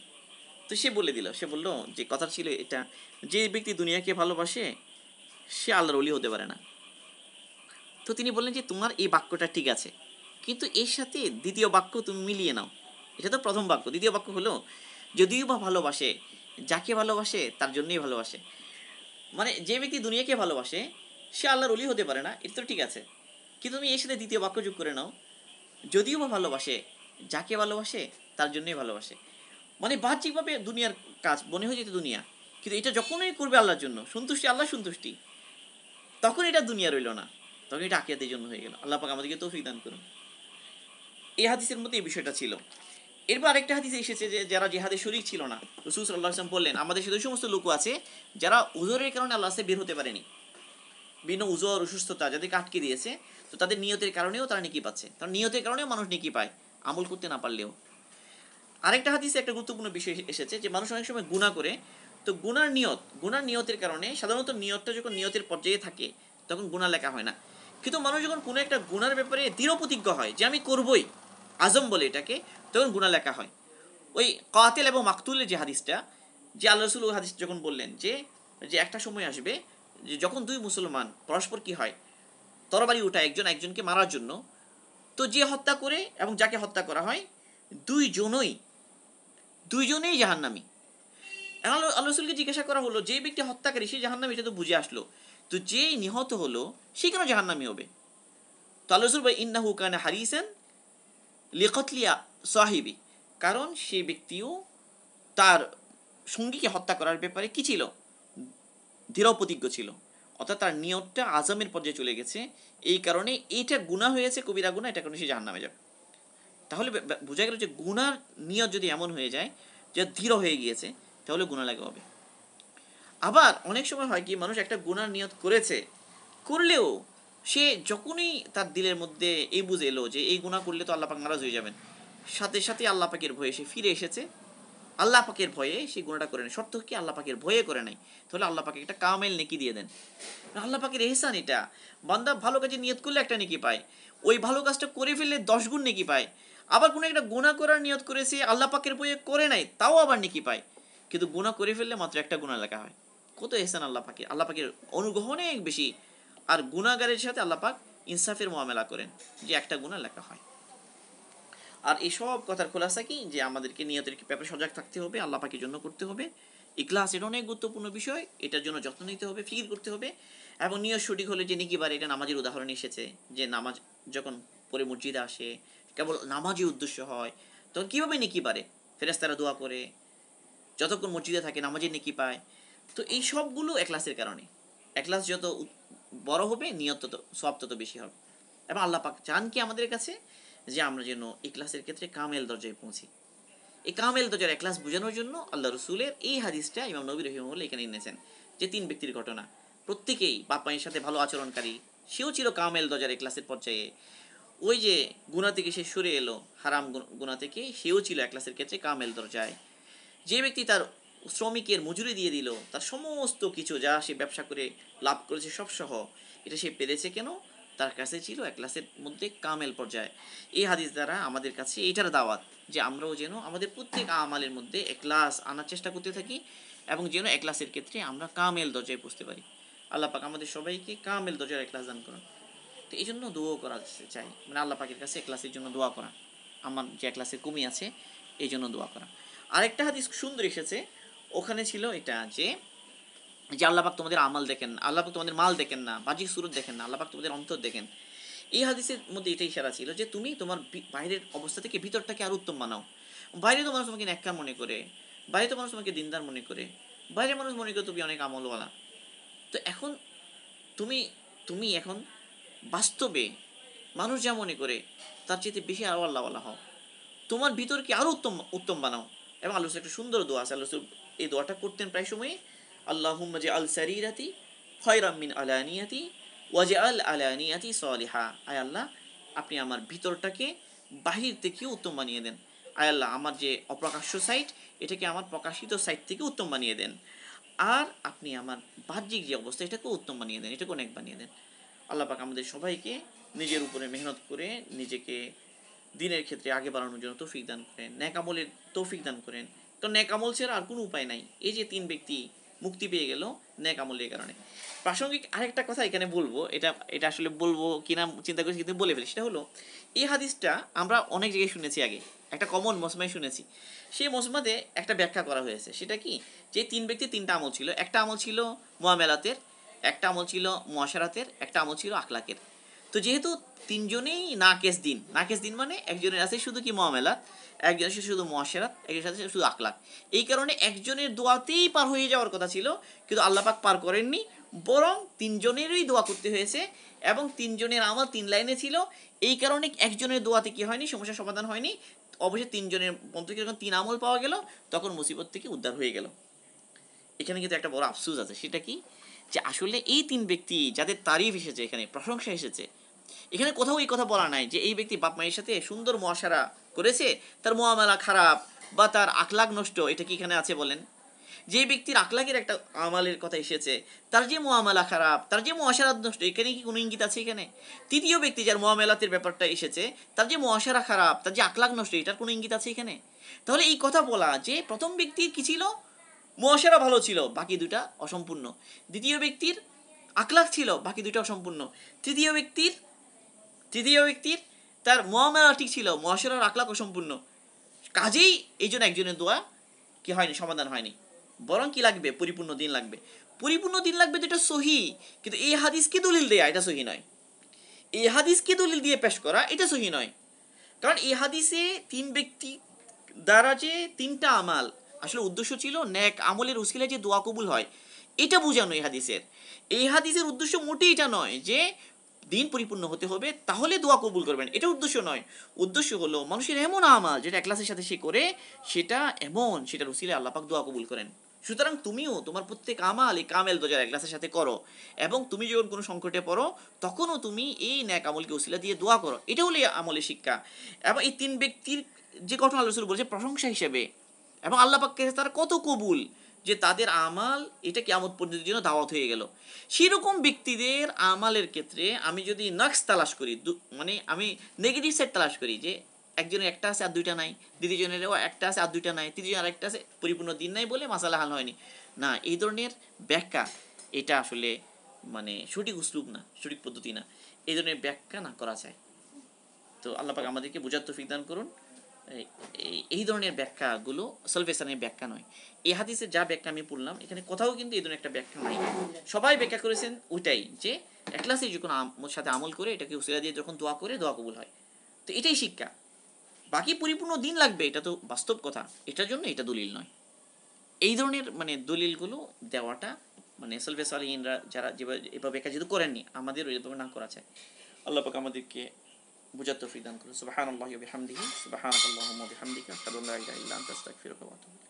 তো সে বলে দিল, সে বলল যে কথা ছিল এটা, যে ব্যক্তি দুনিয়াকে ভালোবাসে সে আল্লাহর ওলি হতে পারে না। তো তিনি বললেন যে তোমার এই বাক্যটা ঠিক আছে, কিন্তু এর সাথে দ্বিতীয় বাক্য তুমি মিলিয়ে নাও। এটা তো প্রথম বাক্য, দ্বিতীয় বাক্য হলো যদিও বা ভালোবাসে, যাকে ভালোবাসে তার জন্যই ভালোবাসে। মানে যে ব্যক্তি দুনিয়াকে ভালোবাসে সে আল্লাহর ওলি হতে পারে না, এটা তো ঠিক আছে, কিন্তু তুমি এর সাথে দ্বিতীয় বাক্য যোগ করে নাও, যদিও বা ভালোবাসে, যাকে ভালোবাসে তার জন্যই ভালোবাসে। মানে বাহ্যিকভাবে দুনিয়ার কাজ মনে হয় যেটা দুনিয়া, কিন্তু এটা যখনই করবে আল্লাহর জন্য, সন্তুষ্টি আল্লাহ সন্তুষ্টি, তখন এটা দুনিয়া রইল না, তখন এটা আখিরাতের জন্য হয়ে গেল। আল্লাহ পাক আমাদেরকে তৌফিক দান করুন। এই হাদিসের মধ্যে এই বিষয়টা ছিল। এরপর আরেকটা হাদিসে এসেছে যে যারা জিহাদে শরীক ছিল না, রাসূল সাল্লাল্লাহু আলাইহি ওয়াসাল্লাম বললেন আমাদের সাথে ওই সমস্ত লোক আছে যারা উযরের কারণে আল্লাহ কাছে বের হতে পারেনি, বিভিন্ন উযর অসুস্থতা যাদেরকে আটকে দিয়েছে, তো তাদের নিয়তের কারণেও তারা নেকি পাচ্ছে, তার নিয়তের কারণেও মানুষ নেকি পায়, আমল করতে না পারলেও। আরেকটা হাদিসে একটা গুরুত্বপূর্ণ বিষয় এসেছে যে মানুষ অনেক সময় গুনাহ করে, তো গুনার নিয়তের কারণে সাধারণত নিয়তটা যখন নিয়তের পর্যায়ে থাকে তখন গুনাহ লেখা হয় না, কিন্তু মানুষ যখন কোনো একটা গুনার ব্যাপারে দৃঢ় প্রতিজ্ঞ হয় যে আমি করবই, আজম বলে এটাকে, তখন গুনাহ লেখা হয়। ওই কাতিল এবং মাকতুলের যে হাদিসটা, যে আল্লাহ রসুল ওই হাদিস যখন বললেন যে যে একটা সময় আসবে যে যখন দুই মুসলমান পরস্পর কি হয়, তরবারি উঠায় একজন একজনকে মারার জন্য, তো যে হত্যা করে এবং যাকে হত্যা করা হয় দুইজনই দুইজনেই জাহান্নামী। আল্লাহ রসুলকে জিজ্ঞাসা করা হলো যে ব্যক্তি হত্যাকারী সে জাহান্নামী, এটা তো বুঝে আসলো, তো যেই নিহত হলো সে কেন জাহান্নামী হবে? তো আল্লাহ রসুল ভাই ইন্নাহু কানা হারিসান লিকতলিয়া সাহিবি, কারণ সে ব্যক্তিও তার সঙ্গীকে হত্যা করার ব্যাপারে কি ছিল, দৃঢ় প্রতিজ্ঞ ছিল, অর্থাৎ তার নিয়তটা আজমের পর্যায়ে চলে গেছে, এই কারণে এইটা গুনাহ হয়েছে, কবিরা গুনাহ, এটা কারণে সে জাহান্নামে যাবে। তাহলে বোঝা গেল যে গুনার নিয়ত যদি এমন হয়ে যায় যে দৃঢ় হয়ে গিয়েছে তাহলে গুনাহ লাগা হবে। আবার অনেক সময় হয় কি মানুষ একটা গুনার নিয়ত করেছে, করলেও সে যখনই তার দিলের মধ্যে এই বুঝে এলো যে এই গুনাহ করলে তো আল্লাহ পাক নারাজ হয়ে যাবেন, সাথে সাথে আল্লাহ পাকের ভয়ে সে ফিরে এসেছে, আল্লাহ পাকের ভয়ে সেই গুনাহটা করে নেয়। শর্ত কি আল্লাহ পাকের ভয়ে করে নাই, তাহলে আল্লাহ পাকে একটা কামেল নেকি দিয়ে দেন। আল্লাহ পাকের এহসান এটা, বান্দা ভালো কাজে নিয়ত করলে একটা নেকি পায়, ওই ভালো কাজটা করে ফেললে 10 গুণ নেকি পায়। আবার কোনো একটা গুনাহ করার নিয়ত করেছে আল্লাহ পাকের ভয়ে করে নাই, তাও আবার নেকি পায়, কিন্তু গুনাহ করে ফেললে মাত্র একটা গুনাহ লেখা হয়। কত এহসান আল্লাহ পাকের, আল্লাহ পাকের অনুগ্রহ অনেক বেশি। আর গুনাহগারের সাথে আল্লাহ পাক ইনসাফের মুআমালা করেন, যে একটা গুনাহ লেখা হয়। আর এইসব কথার খোলাসা কি, যে আমাদেরকে নিয়তের ব্যাপারে সজাগ থাকতে হবে, আল্লাহ পাকের জন্য করতে হবে। ইখলাস এটা অনেক গুরুত্বপূর্ণ বিষয়, এটার জন্য যত্ন নিতে হবে, ফিকির করতে হবে। এবং নিয়ত সঠিক হলে যে নেকি বাড়ে, এটা নামাজের উদাহরণ এসেছে, যে নামাজ যখন পরে মসজিদে আসে কেবল নামাজই উদ্দেশ্য হয় তখন কীভাবে নেকি বাড়ে, ফেরেশতারা দোয়া করে, যতক্ষণ মসজিদে থাকে নামাজের নেকি পায়। তো এই সবগুলো এখলাসের কারণে, এখলাস যত বড় হবে নিয়ত তত সওয়াব তত বেশি হবে। এবং আল্লাহ পাক চান কি আমাদের কাছে, যে আমরা যেন ইখলাসের ক্ষেত্রে কামেল দরজায় পৌঁছি। এই কামেল দরজার ইখলাস বোঝানোর জন্য আল্লাহ রসুলের এই হাদিসটা ইমাম নবী রহিমাহুল্লাহ এখানে এনেছেন, যে 3 ব্যক্তির ঘটনা, প্রত্যেকেই বাপ মায়ের সাথে ভালো আচরণকারী, সেও ছিল কামেল দরজার ইখলাসের পর্যায়ে। ওই যে গুনাহ থেকে সে সরে এলো, হারাম গুনাহ থেকে, সেও ছিল ইখলাসের ক্ষেত্রে কামেল দরজায়। যে ব্যক্তি তার শ্রমিকের মজুরি দিয়ে দিল, তার সমস্ত কিছু যা সে ব্যবসা করে লাভ করেছে সব সহ, এটা সে পেরেছে কেন, তার কাছে ছিল এখলাসের মধ্যে কামেল পর্যায়ে। এই হাদিস দ্বারা আমাদের কাছে এইটার দাওয়াত, যে আমরাও যেন আমাদের প্রত্যেক আমালের মধ্যে এখলাস আনার চেষ্টা করতে থাকি, এবং যেন এখলাসের ক্ষেত্রে আমরা কামেল দরজায় পৌঁছতে পারি। আল্লাহ পাক আমাদের সবাইকে কামেল দরজার এখলাস দান করুন। তো এই জন্য দোয়া করা চাই, মানে আল্লাহ পাকের কাছে এখলাসের জন্য দোয়া করা, আমার যে এখলাসের কমি আছে এই জন্য দোয়া করা। আরেকটা হাদিস সুন্দর এসেছে, ওখানে ছিল এটা যে যে আল্লাহ পাক তোমাদের আমল দেখেন, আল্লাহ পাক তোমাদের মাল দেখেন না, বাহ্যিক সুরত দেখেন না, আল্লাহ পাক তোমাদের অন্তর দেখেন। এই হাদিসের মধ্যে এটা ইশারা ছিল যে তুমি তোমার বাইরের অবস্থা থেকে ভিতরটাকে আর উত্তম বানাও। বাইরে তো মানুষ তোমাকে নেককার মনে করে, বাইরে তো মানুষ তোমাকে দিনদার মনে করে, বাইরে মানুষ মনে করে তুমি অনেক আমলওয়ালা। তো এখন তুমি তুমি এখন বাস্তবে মানুষ যা মনে করে তার চেয়ে বেশি আরো আল্লাহওয়ালা হও, তোমার ভিতরকে আরো উত্তম উত্তম বানাও। এবং আল্লাহ একটা সুন্দর দোয়া আছে, আল্লাহ এই দোয়াটা করতেন প্রায় সময়, আল্লাহুম্মা জাআল সারিরাতি খায়রাম মিন আলানিয়াতি ওয়াজআল আলানিয়াতি সালিহা। আয় আল্লাহ, আপনি আমার ভিতরটাকে বাহির থেকে উত্তম বানিয়ে দেন। আয় আল্লাহ, আমার যে অপ্রকাশ্য সাইট এটাকে আমার প্রকাশিত সাইট থেকে উত্তম বানিয়ে দেন। আর আপনি আমার বাহ্যিক যে অবস্থা এটাকেও উত্তম বানিয়ে দেন, এটাকে অনেক বানিয়ে দেন। আল্লাহ পাক আমাদের সবাইকে নিজের উপরে মেহনত করে নিজেকে দিনের ক্ষেত্রে আগে বাড়ানোর জন্য তৌফিক দান করেন, ন্যাক আমলের তৌফিক দান করেন। কারণ ন্যাক আমল ছাড়া আর কোনো উপায় নাই। এই যে 3 ব্যক্তি মুক্তি পেয়ে গেল ন্যাক আমলের কারণে। প্রাসঙ্গিক আরেকটা কথা এখানে বলবো, এটা এটা আসলে বলবো কিনা চিন্তা করছি, কিন্তু বলে ফেলি। সেটা হলো, এই হাদিসটা আমরা অনেক জায়গায় শুনেছি, আগে একটা কমন মসমায় শুনেছি। সেই মসমাতে একটা ব্যাখ্যা করা হয়েছে, সেটা কি, যে 3 ব্যক্তি 3টা আমল ছিল। একটা আমল ছিল মুআমালাতের, একটা আমল ছিল মুআশারাতের, একটা আমল ছিল আখলাকের। তো যেহেতু 3জনেই নাকেস দিন মানে একজনের আছে শুধু কি মুআমালাত, একজনের আছে শুধু মুআশারাত, একজনের সাথে শুধু আখলাক। এই কারণে একজনের দোয়াতেই পার হয়ে যাওয়ার কথা ছিল, কিন্তু আল্লাহ পাক পার করেননি, বরং 3জনেরই দোয়া করতে হয়েছে। এবং 3জনের আমল 3 লাইনে ছিল। এই কারণে একজনের দোয়াতে কি হয়নি, সমস্যার সমাধান হয়নি। অবশ্যই 3জনের মধ্যে যখন 3 আমল পাওয়া গেল, তখন মুসিবত থেকে উদ্ধার হয়ে গেল। এখানে কিন্তু একটা বড় আফসোস আছে, সেটা কি, যে আসলে এই 3 ব্যক্তি যাদের তারিফ এসেছে, এখানে প্রশংসা এসেছে, এখানে কোথাও এই কথা বলা নাই যে এই ব্যক্তি বাপ মায়ের সাথে সুন্দর মুআশারা করেছে, তার মুআমালা খারাপ বা তার আখলাক নষ্ট, এটা কি এখানে আছে বলেন? যে ব্যক্তির আখলাকের একটা আমালের কথা এসেছে, তার যে মুআমালা খারাপ, তার যে মুআশারা নষ্ট, এখানে কি কোনো ইঙ্গিত আছে এখানে? তৃতীয় ব্যক্তি যার মুআমালাতের ব্যাপারটা এসেছে, তার যে মুআশারা খারাপ, তার যে আখলাক নষ্ট, এটার কোনো ইঙ্গিত আছে এখানে? তাহলে এই কথা বলা যে প্রথম ব্যক্তির কি ছিল, মুআশারা ভালো ছিল, বাকি দুটা অসম্পূর্ণ। দ্বিতীয় ব্যক্তির আখলাক ছিল, বাকি দুটা অসম্পূর্ণ। তৃতীয় ব্যক্তির তৃতীয় ব্যক্তির তার মুআমালা ঠিক ছিল, মুআশারার আখলাক অসম্পূর্ণ। কাজেই এই জন্য একজনের দোয়া কি হয়নি, সমাধান হয়নি। বরং কি লাগবে, পরিপূর্ণ দিন লাগবে। পরিপূর্ণ দিন লাগবে, যেটা সহি। কিন্তু এই হাদিসকে দলিল দেয়া এটা সহি নয়। এই হাদিসকে দলিল দিয়ে পেশ করা এটা সহি নয়। কারণ এই হাদিসে 3 ব্যক্তি দ্বারা যে 3টা আমাল, আসলে উদ্দেশ্য ছিল নেক আমলের উসিলে যে দোয়া কবুল হয়, এটা বোঝানো এই হাদিসের উদ্দেশ্য মোটেই এটা নয় যে দিন পরিপূর্ণ হতে হবে তাহলে দোয়া কবুল করবেন, এটা উদ্দেশ্য নয়। উদ্দেশ্য হলো মানুষের এমন আমাল যেটা একলাসের সাথে সে করে, সেটার উসিলে আল্লাহ পাক দোয়া কবুল করেন। সুতরাং তুমিও তোমার প্রত্যেক আমাল এই কামেল দোজার একলাসের সাথে করো, এবং তুমি যখন কোনো সংকটে পড়ো তখনও তুমি এই ন্যাক আমলকে উসিলা দিয়ে দোয়া করো। এটা হলো আমলের শিক্ষা। এবং এই 3 ব্যক্তির যে ঘটনা আল্লাহ রাসূল বলেছে প্রশংসা হিসেবে, এবং আল্লাহ পাককে তারা কত কবুল, যে তাদের আমাল এটা কিয়ামত পর্যন্ত জন্য দাওয়াত হয়ে গেল। সেরকম ব্যক্তিদের আমালের ক্ষেত্রে আমি যদি নাকস তালাশ করি, মানে আমি নেগেটিভ সাইড তালাশ করি, যে একজনের একটা আছে আর 2টা নাই, দ্বিতীয়জনেরও একটা আছে আর 2টা নাই, তৃতীয়জনের আরেকটা আছে, পরিপূর্ণ দিন নাই বলে মাসালা হাল হয়নি, না, এই ধরনের ব্যাখ্যা এটা আসলে মানে সঠিক উসলুব না, সঠিক পদ্ধতি না। এই ধরনের ব্যাখ্যা না করা চায়। তো আল্লাহ পাক আমাদেরকে বোঝার তৌফিক দান করুন। এই ধরনের ব্যাখ্যাগুলো সালফে সালাফের ব্যাখ্যা নয়। এই হাদিসের যা ব্যাখ্যা আমি পড়লাম, এখানে কোথাও কিন্তু এই ধরনের একটা ব্যাখ্যা নাই। সবাই ব্যাখ্যা করেছেন ওইটাই, যে একলাসে যখন সাথে আমল করে এটাকে উসিলা দিয়ে যখন দোয়া করে দোয়া কবুল হয়। তো এটাই শিক্ষা। বাকি পরিপূর্ণ দিন লাগবে, এটা তো বাস্তব কথা, এটার জন্য এটা দলিল নয়। এই ধরনের মানে দলিলগুলো দেওয়াটা মানে সালফে সালিহিনরা যারা যেভাবে এভাবে ব্যাখ্যা যেহেতু করেননি, আমাদের ওইভাবে না করা চাই। আল্লাহ পাক আমাদেরকে বুঝার তৌফিক দান করুন। সুবহানাল্লাহি ওয়া বিহামদিহি, সুবহানাকাল্লাহুম্মা ওয়া বিহামদিকা, আশহাদু আল্লা ইলাহা ইল্লা আনতা, আস্তাগফিরুকা ওয়া আতুবু ইলাইক।